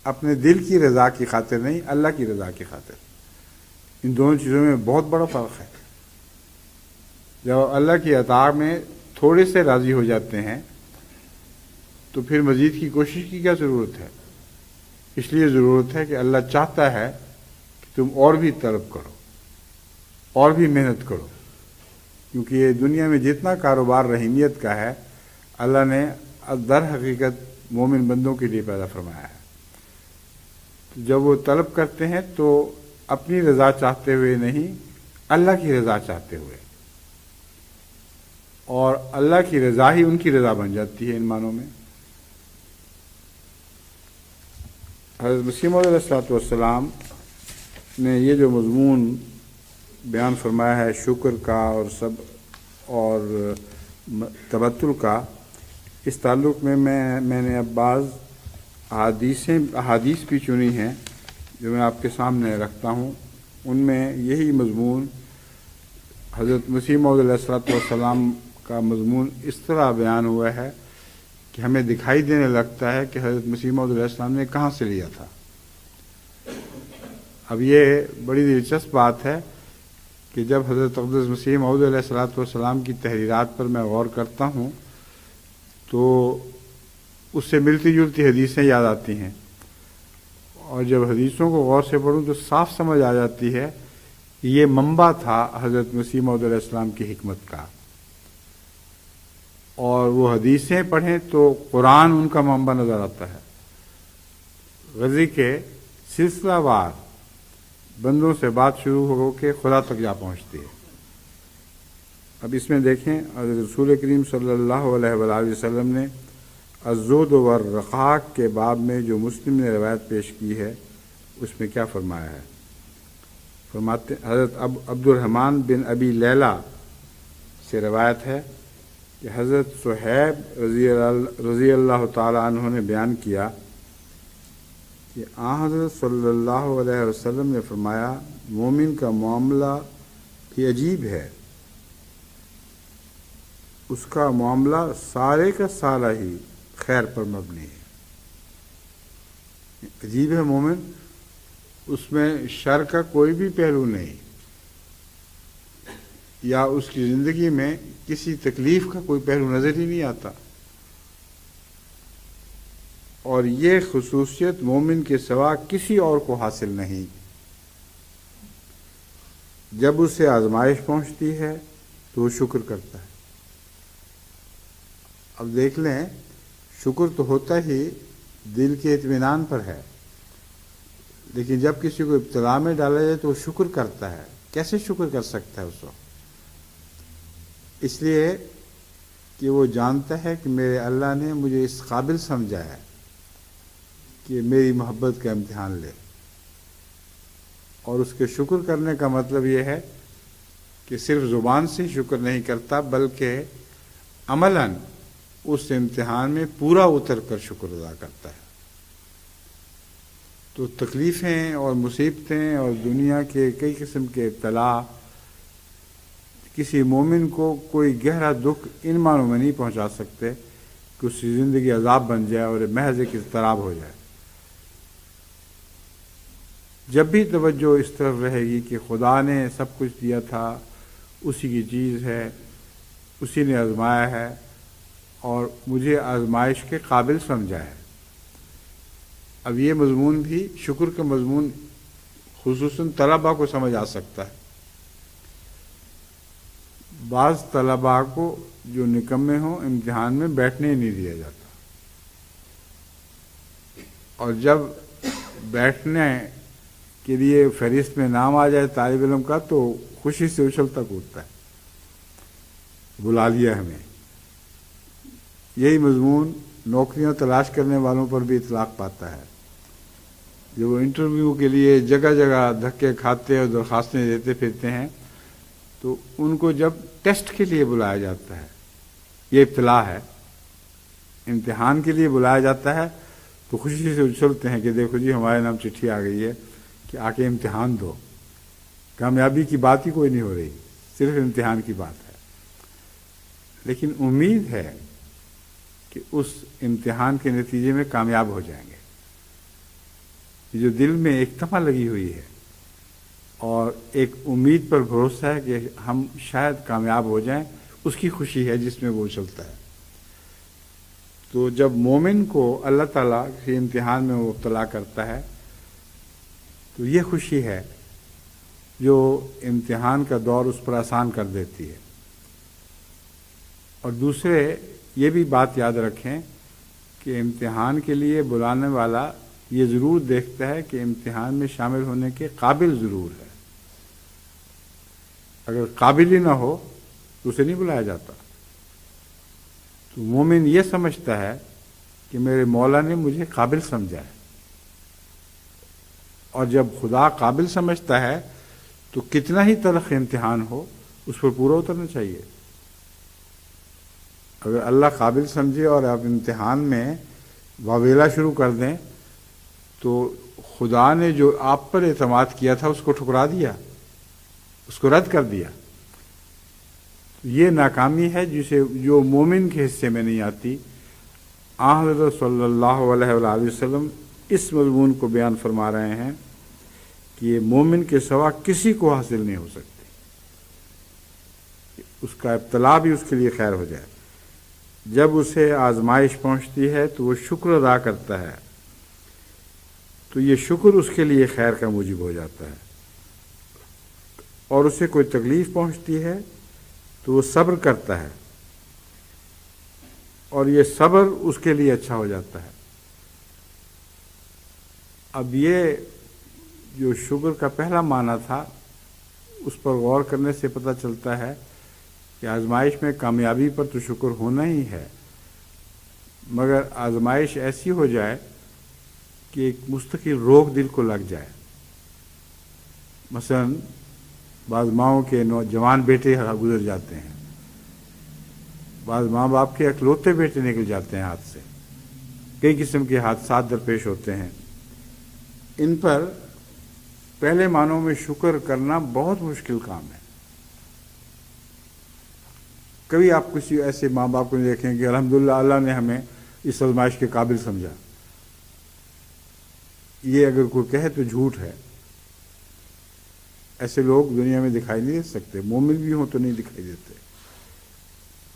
اپنے دل کی رضا کی خاطر نہیں، اللہ کی رضا کی خاطر. ان دونوں چیزوں میں بہت بڑا فرق ہے. جب اللہ کی عطا میں تھوڑے سے راضی ہو جاتے ہیں تو پھر مزید کی کوشش کی کیا ضرورت ہے. اس لیے ضرورت ہے کہ اللہ چاہتا ہے کہ تم اور بھی طلب کرو، اور بھی محنت کرو، کیونکہ یہ دنیا میں جتنا کاروبار رحیمیت کا ہے اللہ نے در حقیقت مومن بندوں کے لیے پیدا فرمایا ہے. جب وہ طلب کرتے ہیں تو اپنی رضا چاہتے ہوئے نہیں، اللہ کی رضا چاہتے ہوئے، اور اللہ کی رضا ہی ان کی رضا بن جاتی ہے ان معنوں میں. حضرت مسیح موعود علیہ السلام نے یہ جو مضمون بیان فرمایا ہے شکر کا اور تبتل کا، اس تعلق میں میں نے اب بعض احادیث بھی چنی ہیں جو میں آپ کے سامنے رکھتا ہوں. ان میں یہی مضمون حضرت مسیح موعود علیہ السلام کا مضمون اس طرح بیان ہوا ہے کہ ہمیں دکھائی دینے لگتا ہے کہ حضرت مسیح موعود علیہ السلام نے کہاں سے لیا تھا. اب یہ بڑی دلچسپ بات ہے کہ جب حضرت اقدس مسیح موعود علیہ السلام کی تحریرات پر میں غور کرتا ہوں تو اس سے ملتی جلتی حدیثیں یاد آتی ہیں، اور جب حدیثوں کو غور سے پڑھوں تو صاف سمجھ آ جاتی ہے کہ یہ منبع تھا حضرت مسیح موعود علیہ السلام کی حکمت کا. اور وہ حدیثیں پڑھیں تو قرآن ان کا منبع نظر آتا ہے. غزی کے سلسلہ وار بندوں سے بات شروع ہو کے خدا تک جا پہنچتی ہے. اب اس میں دیکھیں حضرت رسول کریم صلی اللہ علیہ وآلہ وسلم نے الزہد والرقاق کے باب میں جو مسلم نے روایت پیش کی ہے اس میں کیا فرمایا ہے. فرماتے حضرت عبد الرحمن بن ابی لیلہ سے روایت ہے کہ حضرت صہیب رضی اللہ تعالی عنہ نے بیان کیا کہ حضرت صلی اللہ علیہ وسلم نے فرمایا مومن کا معاملہ بھی عجیب ہے، اس کا معاملہ سارے کا سارا ہی خیر پر مبنی ہے. عجیب ہے مومن، اس میں شر کا کوئی بھی پہلو نہیں، یا اس کی زندگی میں کسی تکلیف کا کوئی پہلو نظر ہی نہیں آتا. اور یہ خصوصیت مومن کے سوا کسی اور کو حاصل نہیں۔ جب اسے آزمائش پہنچتی ہے تو وہ شکر کرتا ہے۔ اب دیکھ لیں، شکر تو ہوتا ہی دل کے اطمینان پر ہے، لیکن جب کسی کو ابتلا میں ڈالا جائے تو وہ شکر کرتا ہے۔ کیسے شکر کر سکتا ہے اس وقت؟ اس لیے کہ وہ جانتا ہے کہ میرے اللہ نے مجھے اس قابل سمجھا ہے کہ میری محبت کا امتحان لے، اور اس کے شکر کرنے کا مطلب یہ ہے کہ صرف زبان سے شکر نہیں کرتا، بلکہ عملاً اس امتحان میں پورا اتر کر شکر ادا کرتا ہے۔ تو تکلیفیں اور مصیبتیں اور دنیا کے کئی قسم کے ابتلا کسی مومن کو کوئی گہرا دکھ ان معنوں میں نہیں پہنچا سکتے کہ اس کی زندگی عذاب بن جائے اور محض ایک اضطراب ہو جائے۔ جب بھی توجہ اس طرف رہے گی کہ خدا نے سب کچھ دیا تھا، اسی کی چیز ہے، اسی نے آزمایا ہے اور مجھے آزمائش کے قابل سمجھا ہے۔ اب یہ مضمون بھی شکر کا مضمون خصوصاً طلباء کو سمجھ آ سکتا ہے۔ بعض طلباء کو جو نکمے ہوں امتحان میں بیٹھنے نہیں دیا جاتا، اور جب بیٹھنے کے لیے فہرست میں نام آ جائے طالب علم کا تو خوشی سے اچھلتا کودتا ہے، بلا لیا ہمیں۔ یہی مضمون نوکریاں تلاش کرنے والوں پر بھی اطلاق پاتا ہے۔ جب وہ انٹرویو کے لیے جگہ جگہ دھکے کھاتے اور درخواستیں دیتے پھرتے ہیں تو ان کو جب ٹیسٹ کے لیے بلایا جاتا ہے، یہ ابتلا ہے، امتحان کے لیے بلایا جاتا ہے تو خوشی سے اچھلتے ہیں کہ دیکھو جی ہمارے نام چٹھی آ گئی ہے کہ آ کے امتحان دو۔ کامیابی کی بات ہی کوئی نہیں ہو رہی، صرف امتحان کی بات ہے، لیکن امید ہے کہ اس امتحان کے نتیجے میں کامیاب ہو جائیں گے۔ جو دل میں ایک تمنا لگی ہوئی ہے اور ایک امید پر بھروسہ ہے کہ ہم شاید کامیاب ہو جائیں، اس کی خوشی ہے جس میں وہ چلتا ہے۔ تو جب مومن کو اللہ تعالیٰ کسی امتحان میں مبتلا کرتا ہے تو یہ خوشی ہے جو امتحان کا دور اس پر آسان کر دیتی ہے۔ اور دوسرے یہ بھی بات یاد رکھیں کہ امتحان کے لیے بلانے والا یہ ضرور دیکھتا ہے کہ امتحان میں شامل ہونے کے قابل ضرور ہے۔ اگر قابل ہی نہ ہو تو اسے نہیں بلایا جاتا۔ تو مومن یہ سمجھتا ہے کہ میرے مولا نے مجھے قابل سمجھا ہے، اور جب خدا قابل سمجھتا ہے تو کتنا ہی تلخ امتحان ہو اس پر پورا اترنا چاہیے۔ اگر اللہ قابل سمجھے اور آپ امتحان میں واویلا شروع کر دیں تو خدا نے جو آپ پر اعتماد کیا تھا اس کو ٹھکرا دیا، اس کو رد کر دیا۔ یہ ناکامی ہے جو مومن کے حصے میں نہیں آتی۔ آن حضرت صلی اللہ علیہ وآلہ وسلم اس مضمون کو بیان فرما رہے ہیں کہ یہ مومن کے سوا کسی کو حاصل نہیں ہو سکتی، اس کا ابتلا بھی اس کے لیے خیر ہو جائے۔ جب اسے آزمائش پہنچتی ہے تو وہ شکر ادا کرتا ہے تو یہ شکر اس کے لیے خیر کا موجب ہو جاتا ہے، اور اسے کوئی تکلیف پہنچتی ہے تو وہ صبر کرتا ہے اور یہ صبر اس کے لیے اچھا ہو جاتا ہے۔ اب یہ جو شکر کا پہلا معنی تھا اس پر غور کرنے سے پتہ چلتا ہے کہ آزمائش میں کامیابی پر تو شکر ہونا ہی ہے، مگر آزمائش ایسی ہو جائے کہ ایک مستقل روک دل کو لگ جائے۔ مثلا بعض ماؤں کے نوجوان بیٹے گزر جاتے ہیں، بعض ماں باپ کے اکلوتے بیٹے نکل جاتے ہیں ہاتھ سے، کئی قسم کے حادثات درپیش ہوتے ہیں۔ ان پر پہلے معنوں میں شکر کرنا بہت مشکل کام ہے۔ کبھی آپ کسی ایسے ماں باپ کو دیکھیں کہ الحمدللہ اللہ نے ہمیں اس آزمائش کے قابل سمجھا، یہ اگر کوئی کہے تو جھوٹ ہے۔ ایسے لوگ دنیا میں دکھائی نہیں دے سکتے، مومن بھی ہوں تو نہیں دکھائی دیتے،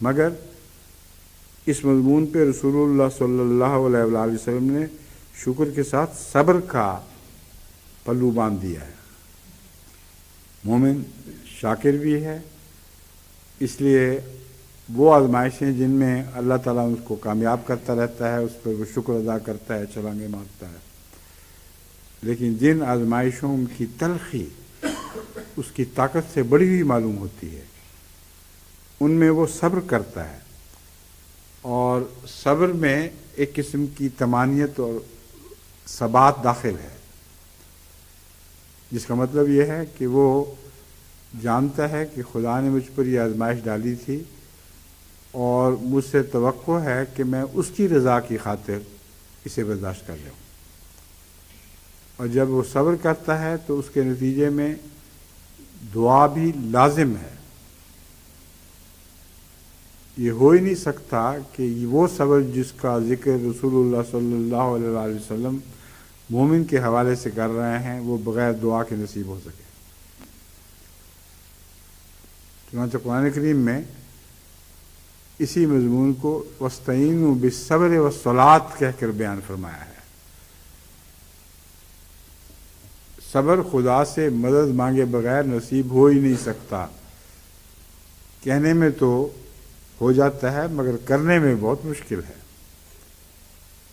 مگر اس مضمون پہ رسول اللہ صلی اللہ علیہ وآلہ وسلم نے شکر کے ساتھ صبر کا پلو باندھ دیا ہے۔ مومن شاکر بھی ہے، اس لیے وہ آزمائشیں جن میں اللہ تعالیٰ اس کو کامیاب کرتا رہتا ہے، اس پر وہ شکر ادا کرتا ہے، چھلانگیں مارتا ہے۔ لیکن جن آزمائشوں کی تلخی اس کی طاقت سے بڑی ہوئی معلوم ہوتی ہے، ان میں وہ صبر کرتا ہے، اور صبر میں ایک قسم کی طمانینت اور ثبات داخل ہے، جس کا مطلب یہ ہے کہ وہ جانتا ہے کہ خدا نے مجھ پر یہ آزمائش ڈالی تھی اور مجھ سے توقع ہے کہ میں اس کی رضا کی خاطر اسے برداشت کر لوں، اور جب وہ صبر کرتا ہے تو اس کے نتیجے میں دعا بھی لازم ہے۔ یہ ہو ہی نہیں سکتا کہ وہ صبر جس کا ذکر رسول اللہ صلی اللہ علیہ وآلہ وسلم مومن کے حوالے سے کر رہے ہیں وہ بغیر دعا کے نصیب ہو سکے۔ چنانچہ قرآن کریم میں اسی مضمون کو وَاسْتَعِینُوا بِالصَّبْرِ وَالصَّلَاةِ کہہ کر بیان فرمایا ہے۔ صبر خدا سے مدد مانگے بغیر نصیب ہو ہی نہیں سکتا۔ کہنے میں تو ہو جاتا ہے مگر کرنے میں بہت مشکل ہے۔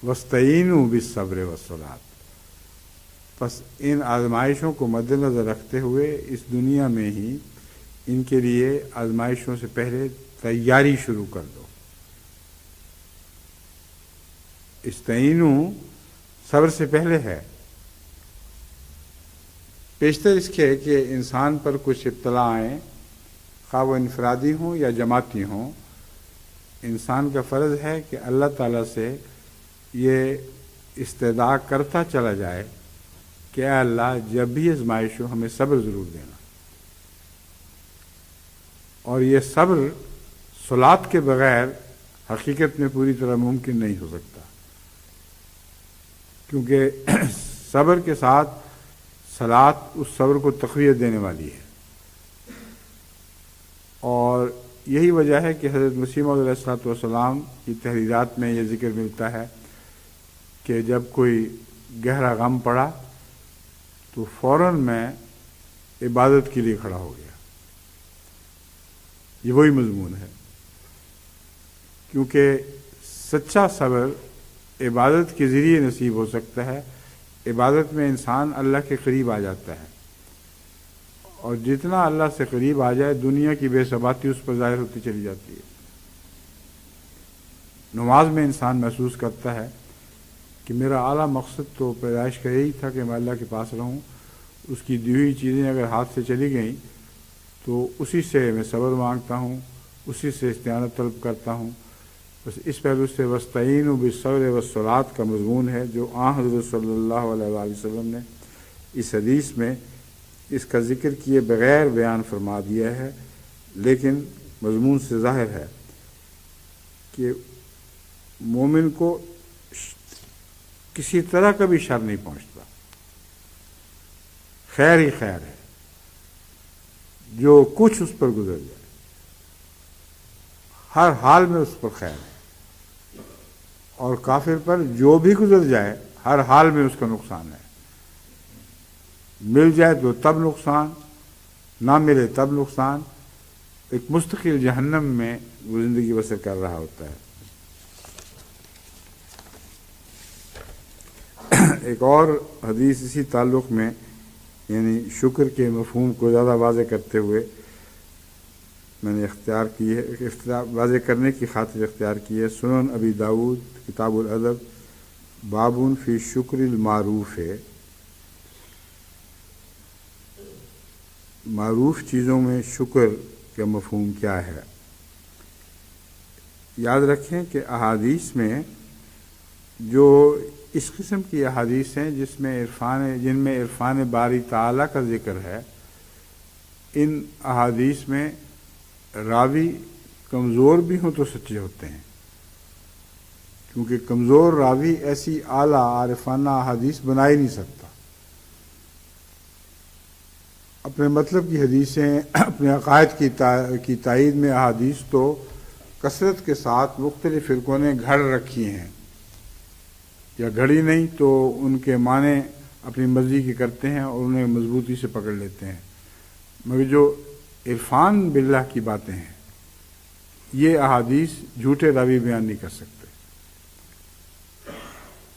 وَاسْتَعِینُوا بِالصَّبْرِ وَالصَّلَاةِ، پس ان آزمائشوں کو مد نظر رکھتے ہوئے اس دنیا میں ہی ان کے لیے آزمائشوں سے پہلے تیاری شروع کر دو۔ استعینوا صبر سے پہلے ہے، پیشتر اس کے کہ انسان پر کچھ ابتلا آئیں، خواہ وہ انفرادی ہوں یا جماعتی ہوں، انسان کا فرض ہے کہ اللہ تعالیٰ سے یہ استدعا کرتا چلا جائے کہ اے اللہ جب بھی آزمائش ہو ہمیں صبر ضرور دینا، اور یہ صبر صلات کے بغیر حقیقت میں پوری طرح ممکن نہیں ہو سکتا، کیونکہ صبر کے ساتھ صلات اس صبر کو تقویت دینے والی ہے۔ اور یہی وجہ ہے کہ حضرت مسیح موعود علیہ الصلوۃ والسلام کی تحریرات میں یہ ذکر ملتا ہے کہ جب کوئی گہرا غم پڑا تو فوراً میں عبادت کے لیے کھڑا ہو گیا۔ یہ وہی مضمون ہے، کیونکہ سچا صبر عبادت کے ذریعے نصیب ہو سکتا ہے۔ عبادت میں انسان اللہ کے قریب آ جاتا ہے، اور جتنا اللہ سے قریب آ جائے دنیا کی بے ثباتی اس پر ظاہر ہوتی چلی جاتی ہے۔ نماز میں انسان محسوس کرتا ہے کہ میرا اعلیٰ مقصد تو پیدائش کا یہی تھا کہ میں اللہ کے پاس رہوں، اس کی دی ہوئی چیزیں اگر ہاتھ سے چلی گئیں تو اسی سے میں صبر مانگتا ہوں، اسی سے استعانت طلب کرتا ہوں۔ بس اس پہلو سے وَاسْتَعِینُوا بِالصَّبْرِ وَالصَّلَاةِ کا مضمون ہے جو حضرت صلی اللہ علیہ وآلہ وسلم نے اس حدیث میں اس کا ذکر کیے بغیر بیان فرما دیا ہے، لیکن مضمون سے ظاہر ہے کہ مومن کو کسی طرح کا بھی شر نہیں پہنچتا، خیر ہی خیر ہے، جو کچھ اس پر گزر جائے ہر حال میں اس پر خیر ہے، اور کافر پر جو بھی گزر جائے ہر حال میں اس کا نقصان ہے۔ مل جائے تو تب نقصان، نہ ملے تب نقصان، ایک مستقل جہنم میں وہ زندگی بسر کر رہا ہوتا ہے۔ ایک اور حدیث اسی تعلق میں یعنی شکر کے مفہوم کو زیادہ واضح کرتے ہوئے میں نے اختیار کی ہے، واضح کرنے کی خاطر اختیار کی ہے۔ سنن ابی داؤد کتاب الادب بابٌ فی شکر المعروف ہے۔ معروف چیزوں میں شکر کا مفہوم کیا ہے؟ یاد رکھیں کہ احادیث میں جو اس قسم کی احادیث ہیں جن میں عرفان باری تعالیٰ کا ذکر ہے، ان احادیث میں راوی کمزور بھی ہوں تو سچے ہوتے ہیں، کیونکہ کمزور راوی ایسی اعلیٰ عارفانہ احادیث بنا ہی نہیں سکتا۔ اپنے مطلب کی حدیثیں، اپنے عقائد کی تائید میں احادیث تو کثرت کے ساتھ مختلف فرقوں نے گھڑ رکھی ہیں، یا گھڑی نہیں تو ان کے معنی اپنی مرضی کے کرتے ہیں اور انہیں مضبوطی سے پکڑ لیتے ہیں، مگر جو عرفان باللہ کی باتیں ہیں یہ احادیث جھوٹے راوی بیان نہیں کر سکتے۔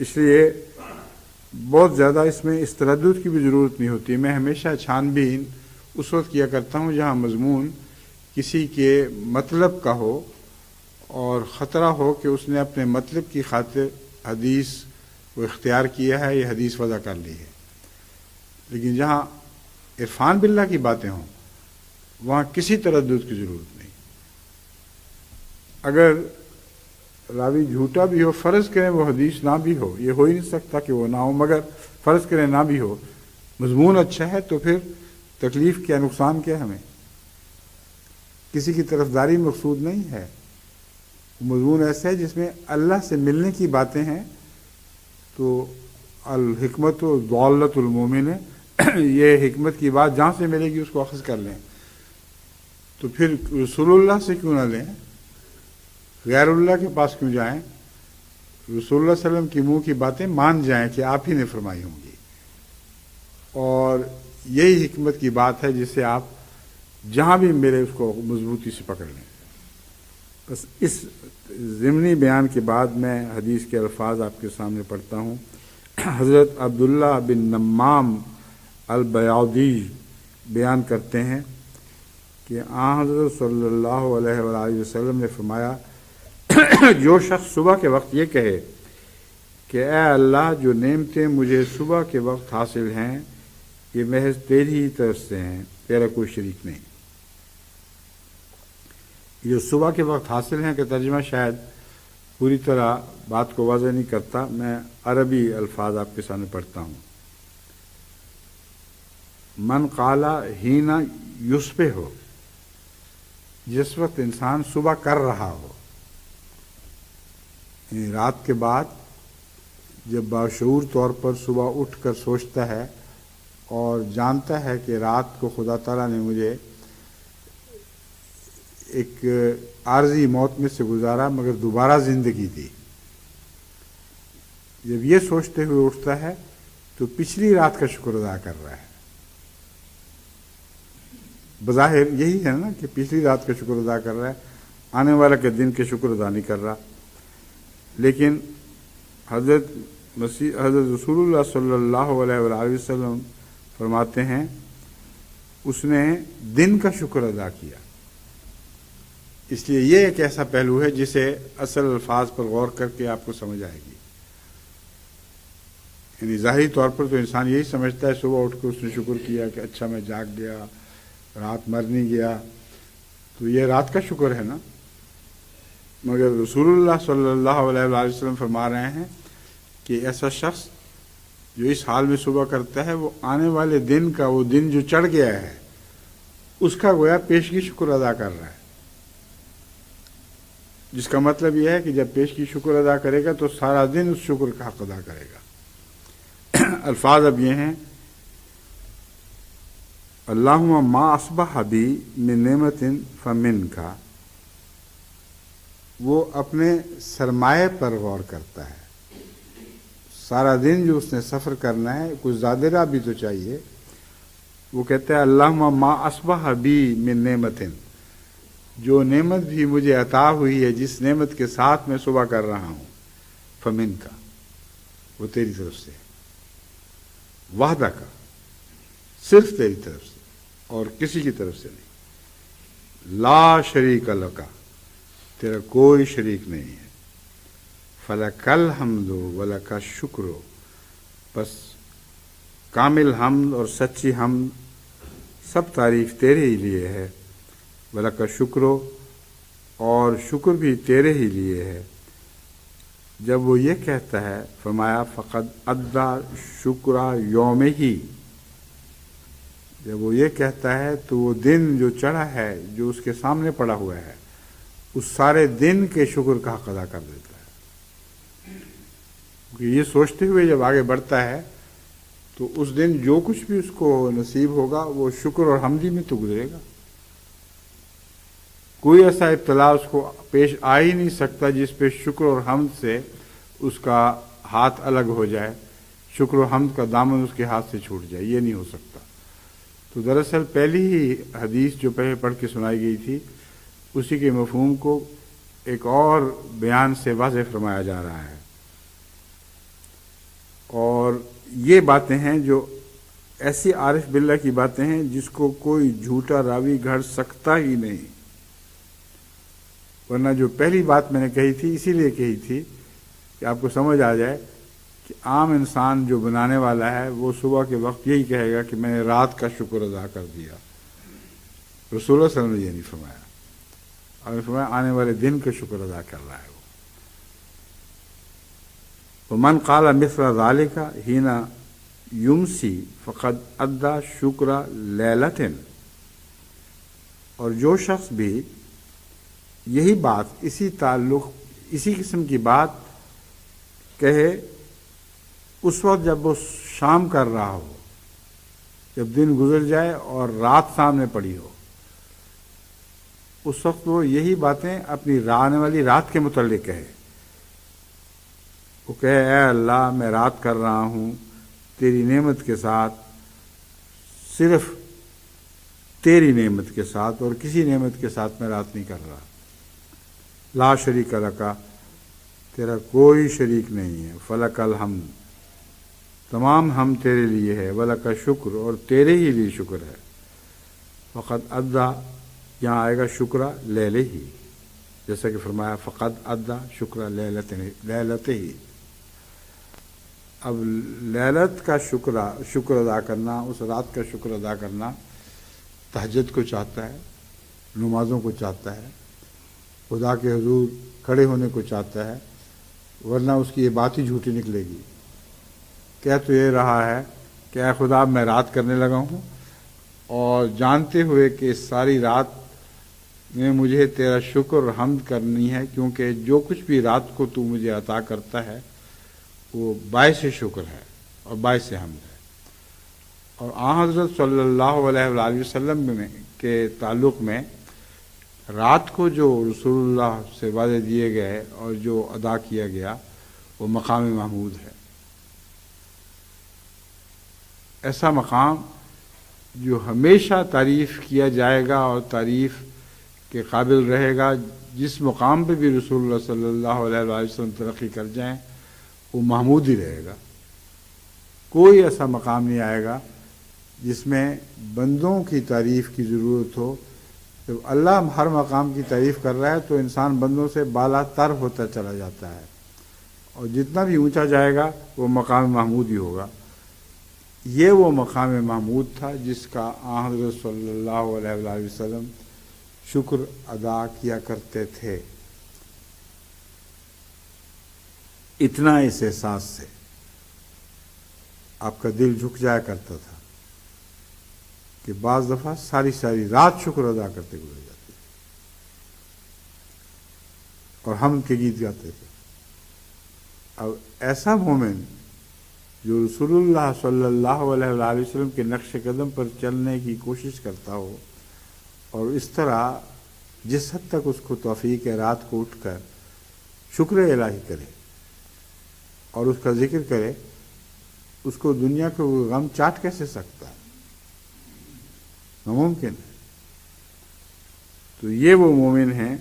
اس لیے بہت زیادہ اس میں اس تردد کی بھی ضرورت نہیں ہوتی۔ میں ہمیشہ چھان بین اس وقت کیا کرتا ہوں جہاں مضمون کسی کے مطلب کا ہو اور خطرہ ہو کہ اس نے اپنے مطلب کی خاطر حدیث کو اختیار کیا ہے یا حدیث وضع کر لی ہے، لیکن جہاں عرفان باللہ کی باتیں ہوں وہاں کسی تردد کی ضرورت نہیں۔ اگر راوی جھوٹا بھی ہو، فرض کریں وہ حدیث نہ بھی ہو، یہ ہو ہی نہیں سکتا کہ وہ نہ ہو، مگر فرض کریں نہ بھی ہو، مضمون اچھا ہے تو پھر تکلیف کیا، نقصان کیا ہمیں؟ کسی کی طرفداری مقصود نہیں ہے۔ مضمون ایسا ہے جس میں اللہ سے ملنے کی باتیں ہیں، تو الحکمت و ضالۃ المومن ہے، یہ حکمت کی بات جہاں سے ملے گی اس کو اخذ کر لیں۔ تو پھر رسول اللہ سے کیوں نہ لیں؟ غیر اللہ کے پاس کیوں جائیں؟ رسول اللہ صلی اللہ علیہ وسلم کی منہ کی باتیں مان جائیں کہ آپ ہی نے فرمائی ہوں گی، اور یہی حکمت کی بات ہے جسے آپ جہاں بھی ملے اس کو مضبوطی سے پکڑ لیں۔ بس اس ضمنی بیان کے بعد میں حدیث کے الفاظ آپ کے سامنے پڑھتا ہوں۔ حضرت عبداللہ بن نمام البیاضی بیان کرتے ہیں کہ آن حضرت صلی اللہ علیہ وآلہ وسلم نے فرمایا، جو شخص صبح کے وقت یہ کہے کہ اے اللہ، جو نعمتیں مجھے صبح کے وقت حاصل ہیں یہ محض تیری ہی طرف سے ہیں، تیرا کوئی شریک نہیں۔ جو صبح کے وقت حاصل ہیں کہ ترجمہ شاید پوری طرح بات کو واضح نہیں کرتا، میں عربی الفاظ آپ کے سامنے پڑھتا ہوں۔ من قالا ہینا یصبح ہو، جس وقت انسان صبح کر رہا ہو، یعنی رات کے بعد جب باشعور طور پر صبح اٹھ کر سوچتا ہے اور جانتا ہے کہ رات کو خدا تعالیٰ نے مجھے ایک عارضی موت میں سے گزارا مگر دوبارہ زندگی دی، جب یہ سوچتے ہوئے اٹھتا ہے تو پچھلی رات کا شکر ادا کر رہا ہے۔ بظاہر یہی ہے نا کہ پچھلی رات کا شکر ادا کر رہا ہے، آنے والا کے دن کے شکر ادا نہیں کر رہا۔ لیکن حضرت رسول اللہ صلی اللہ علیہ وآلہ وسلم فرماتے ہیں اس نے دن کا شکر ادا کیا۔ اس لیے یہ ایک ایسا پہلو ہے جسے اصل الفاظ پر غور کر کے آپ کو سمجھ آئے گی۔ یعنی ظاہری طور پر تو انسان یہی سمجھتا ہے صبح اٹھ کے اس نے شکر کیا کہ اچھا میں جاگ گیا، رات مر نہیں گیا، تو یہ رات کا شکر ہے نا۔ مگر رسول اللہ صلی اللہ علیہ وآلہ وسلم فرما رہے ہیں کہ ایسا شخص جو اس حال میں صبح کرتا ہے وہ آنے والے دن کا، وہ دن جو چڑھ گیا ہے اس کا گویا پیشگی شکر ادا کر رہا ہے، جس کا مطلب یہ ہے کہ جب پیشگی شکر ادا کرے گا تو سارا دن اس شکر کا حق ادا کرے گا۔ الفاظ اب یہ ہیں، اللہم ما اصبح بی من نعمت فمن کا، وہ اپنے سرمایہ پر غور کرتا ہے۔ سارا دن جو اس نے سفر کرنا ہے کچھ زیادہ راہ بھی تو چاہیے، وہ کہتا ہے اللہم ما اصبح بی من نعمت، جو نعمت بھی مجھے عطا ہوئی ہے، جس نعمت کے ساتھ میں صبح کر رہا ہوں، فمن کا، وہ تیری طرف سے، وحدہ کا، صرف تیری طرف سے اور کسی کی طرف سے نہیں، لا شریک لکا، تیرا کوئی شریک نہیں ہے، فلک الحمد ولک الشکر، بس کامل حمد اور سچی حمد سب تعریف تیرے ہی لیے ہے، ولک الشکر، اور شکر بھی تیرے ہی لیے ہے۔ جب وہ یہ کہتا ہے فرمایا فقد ادا شکر یوم ہی، جب وہ یہ کہتا ہے تو وہ دن جو چڑھا ہے، جو اس کے سامنے پڑا ہوا ہے، اس سارے دن کے شکر کا حق ادا کر دیتا ہے۔ کیونکہ یہ سوچتے ہوئے جب آگے بڑھتا ہے تو اس دن جو کچھ بھی اس کو نصیب ہوگا وہ شکر اور حمدی میں تو گزرے گا، کوئی ایسا ابتلا اس کو پیش آ ہی نہیں سکتا جس پہ شکر اور حمد سے اس کا ہاتھ الگ ہو جائے، شکر و حمد کا دامن اس کے ہاتھ سے چھوٹ جائے، یہ نہیں ہو سکتا۔ تو دراصل پہلی ہی حدیث جو پہلے پڑھ کے سنائی گئی تھی اسی کے مفہوم کو ایک اور بیان سے واضح فرمایا جا رہا ہے، اور یہ باتیں ہیں جو ایسی عارف باللہ کی باتیں ہیں جس کو کوئی جھوٹا راوی گھڑ سکتا ہی نہیں۔ ورنہ جو پہلی بات میں نے کہی تھی اسی لیے کہی تھی کہ آپ کو سمجھ آ جائے کہ عام انسان جو بنانے والا ہے وہ صبح کے وقت یہی کہے گا کہ میں نے رات کا شکر ادا کر دیا۔ رسول اللہ صلی اللہ علیہ وسلم نے یہ نہیں فرمایا، اور فرمایا آنے والے دن کا شکر ادا کر رہا ہے وہ۔ ومن قال مثل ذلك حين یمسی فقد ادا شکر لیلۃ، اور جو شخص بھی یہی بات اسی قسم کی بات کہے اس وقت جب وہ شام کر رہا ہو، جب دن گزر جائے اور رات سامنے پڑی ہو، اس وقت وہ یہی باتیں اپنی آنے والی رات کے متعلق کہے۔ وہ کہے اے اللہ میں رات کر رہا ہوں تیری نعمت کے ساتھ، صرف تیری نعمت کے ساتھ، اور کسی نعمت کے ساتھ میں رات نہیں کر رہا۔ لا شریک لک، تیرا کوئی شریک نہیں ہے، فلک الحمد، تمام ہم تیرے لیے ہے، ولک شکر، اور تیرے ہی لیے شکر ہے۔ فقط ادا، یہاں آئے گا شکر لیلہ ہی، جیسا کہ فرمایا فقط ادا شکر لیلت ہی۔ اب لیلت کا شکر ادا کرنا، اس رات کا شکر ادا کرنا تہجد کو چاہتا ہے، نمازوں کو چاہتا ہے، خدا کے حضور کھڑے ہونے کو چاہتا ہے، ورنہ اس کی یہ بات ہی جھوٹی نکلے گی۔ کہہ تو یہ رہا ہے کہ اے خدا میں رات کرنے لگا ہوں، اور جانتے ہوئے کہ اس ساری رات میں مجھے تیرا شکر اور حمد کرنی ہے، کیونکہ جو کچھ بھی رات کو تو مجھے عطا کرتا ہے وہ باعث شکر ہے اور باعث حمد ہے۔ اور آن حضرت صلی اللہ علیہ وآلہ وسلم کے تعلق میں رات کو جو رسول اللہ سے وعدے دیے گئے اور جو ادا کیا گیا وہ مقام محمود ہے، ایسا مقام جو ہمیشہ تعریف کیا جائے گا اور تعریف کے قابل رہے گا۔ جس مقام پہ بھی رسول اللہ صلی اللہ علیہ وآلہ وسلم ترقی کر جائیں وہ محمود ہی رہے گا۔ کوئی ایسا مقام نہیں آئے گا جس میں بندوں کی تعریف کی ضرورت ہو۔ جب اللہ ہر مقام کی تعریف کر رہا ہے تو انسان بندوں سے بالا تر ہوتا چلا جاتا ہے، اور جتنا بھی اونچا جائے گا وہ مقام محمود ہی ہوگا۔ یہ وہ مقام محمود تھا جس کا آن حضرت صلی اللہ علیہ وآلہ وسلم شکر ادا کیا کرتے تھے۔ اتنا اس احساس سے آپ کا دل جھک جایا کرتا تھا کہ بعض دفعہ ساری رات شکر ادا کرتے گزر جاتے تھے اور ہم کے گیت گاتے تھے۔ اب ایسا مومن جو رسول اللہ صلی اللہ علیہ وآلہ وسلم کے نقش قدم پر چلنے کی کوشش کرتا ہو، اور اس طرح جس حد تک اس کو توفیق ہے رات کو اٹھ کر شکر الہی کرے اور اس کا ذکر کرے، اس کو دنیا کو غم چاٹ کیسے سکتا ہے؟ ناممکن ہے۔ تو یہ وہ مومن ہیں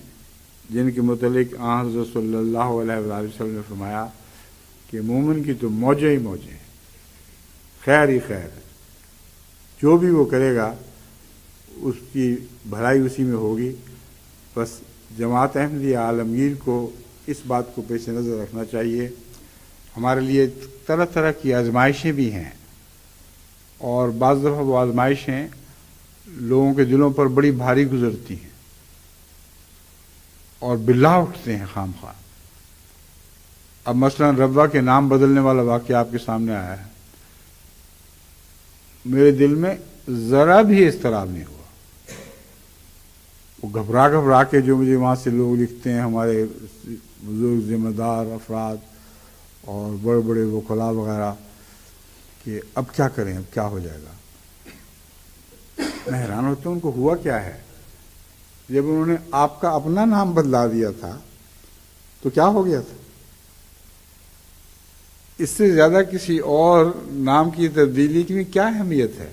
جن کے متعلق آن حضرت صلی اللہ علیہ وآلہ وسلم نے فرمایا کہ مومن کی تو موجیں ہی موجیں ہیں، خیر ہی خیر ہے، جو بھی وہ کرے گا اس کی بھلائی اسی میں ہوگی۔ بس جماعت احمدیہ عالمگیر کو اس بات کو پیش نظر رکھنا چاہیے۔ ہمارے لیے طرح طرح کی آزمائشیں بھی ہیں، اور بعض دفعہ وہ آزمائشیں لوگوں کے دلوں پر بڑی بھاری گزرتی ہیں اور بلا اٹھتے ہیں خام خواہ۔ اب مثلا ربوہ کے نام بدلنے والا واقعہ آپ کے سامنے آیا ہے، میرے دل میں ذرا بھی اضطراب نہیں ہوا۔ وہ گھبرا کے جو مجھے وہاں سے لوگ لکھتے ہیں، ہمارے بزرگ ذمہ دار افراد اور بڑے بڑے وکلاء وغیرہ، کہ اب کیا کریں، اب کیا ہو جائے گا۔ میں حیران ہوتا ہوں ان کو ہوا کیا ہے۔ جب انہوں نے آپ کا اپنا نام بدلا دیا تھا تو کیا ہو گیا تھا؟ اس سے زیادہ کسی اور نام کی تبدیلی کی کیا اہمیت ہے؟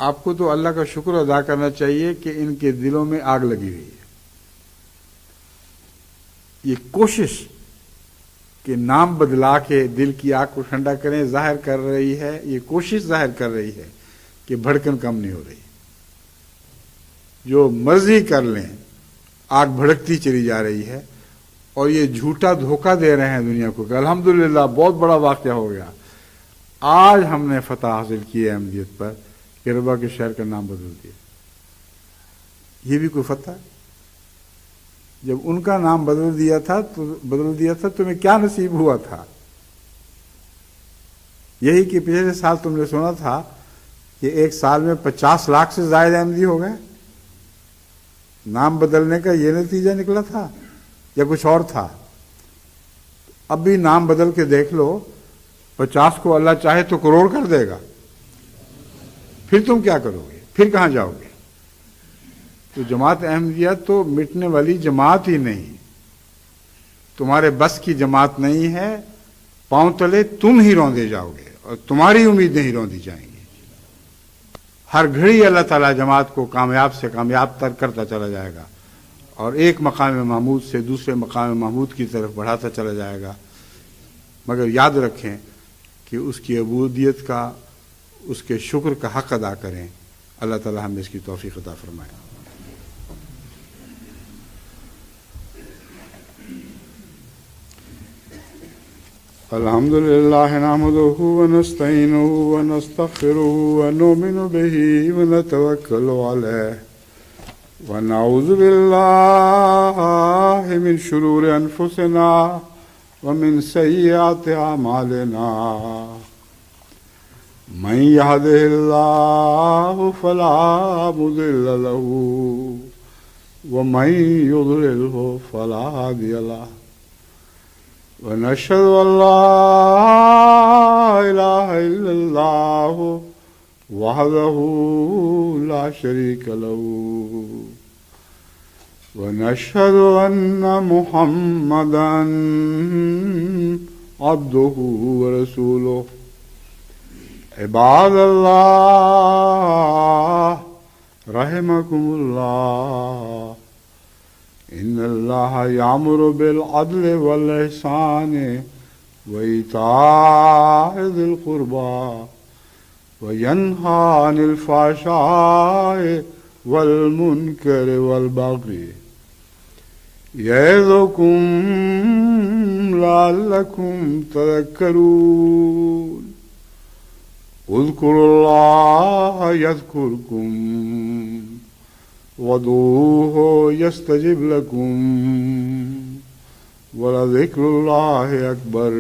آپ کو تو اللہ کا شکر ادا کرنا چاہیے کہ ان کے دلوں میں آگ لگی ہوئی ہے. یہ کوشش کہ نام بدلا کے دل کی آگ کو ٹھنڈا کریں ظاہر کر رہی ہے، یہ کوشش ظاہر کر رہی ہے کہ بھڑکن کم نہیں ہو رہی. جو مرضی کر لیں آگ بھڑکتی چلی جا رہی ہے، اور یہ جھوٹا دھوکہ دے رہے ہیں دنیا کو کہ الحمدللہ بہت بڑا واقعہ ہو گیا، آج ہم نے فتح حاصل کی ہے احمدیت پر کہ ربا کے شہر کا نام بدل دیا. یہ بھی کوئی فتح ہے؟ جب ان کا نام بدل دیا تھا تمہیں کیا نصیب ہوا تھا؟ یہی کہ پچھلے سال تم نے سنا تھا کہ ایک سال میں 50 لاکھ سے زائد احمدی ہو گئے. نام بدلنے کا یہ نتیجہ نکلا تھا یا کچھ اور تھا؟ اب بھی نام بدل کے دیکھ لو، 50 کو اللہ چاہے تو کروڑ کر دے گا. پھر تم کیا کرو گے؟ پھر کہاں جاؤ گے؟ تو جماعت احمدیہ تو مٹنے والی جماعت ہی نہیں، تمہارے بس کی جماعت نہیں ہے. پاؤں تلے تم ہی روندے جاؤ گے اور تمہاری امیدیں ہی روندی جائیں گی. ہر گھڑی اللہ تعالیٰ جماعت کو کامیاب سے کامیاب تر کرتا چلا جائے گا اور ایک مقام محمود سے دوسرے مقام محمود کی طرف بڑھاتا چلا جائے گا. مگر یاد رکھیں کہ اس کی عبودیت کا، اس کے شکر کا حق ادا کریں. اللہ تعالیٰ ہمیں اس کی توفیق عطا فرمائے. الحمد لله نحمده ونستعينه ونستغفره ونؤمن به ونتوكل عليه ونعوذ بالله من شرور أنفسنا ومن سيئات أعمالنا. من يهده الله فلا مضل له ومن يضلله فلا هادي له. ونشهد أن لا إله إلا الله وحده لا شريك له ونشهد أن محمدا عبده ورسوله. عباد الله رحمكم الله، إن الله يأمر بالعدل والإحسان وإيتاء ذي القربى وينهى عن الفحشاء والمنكر والبغي يعظكم لعلكم تذكرون. اذكروا الله يذكركم وادعوه يستجب لكم ولذكر الله أكبر.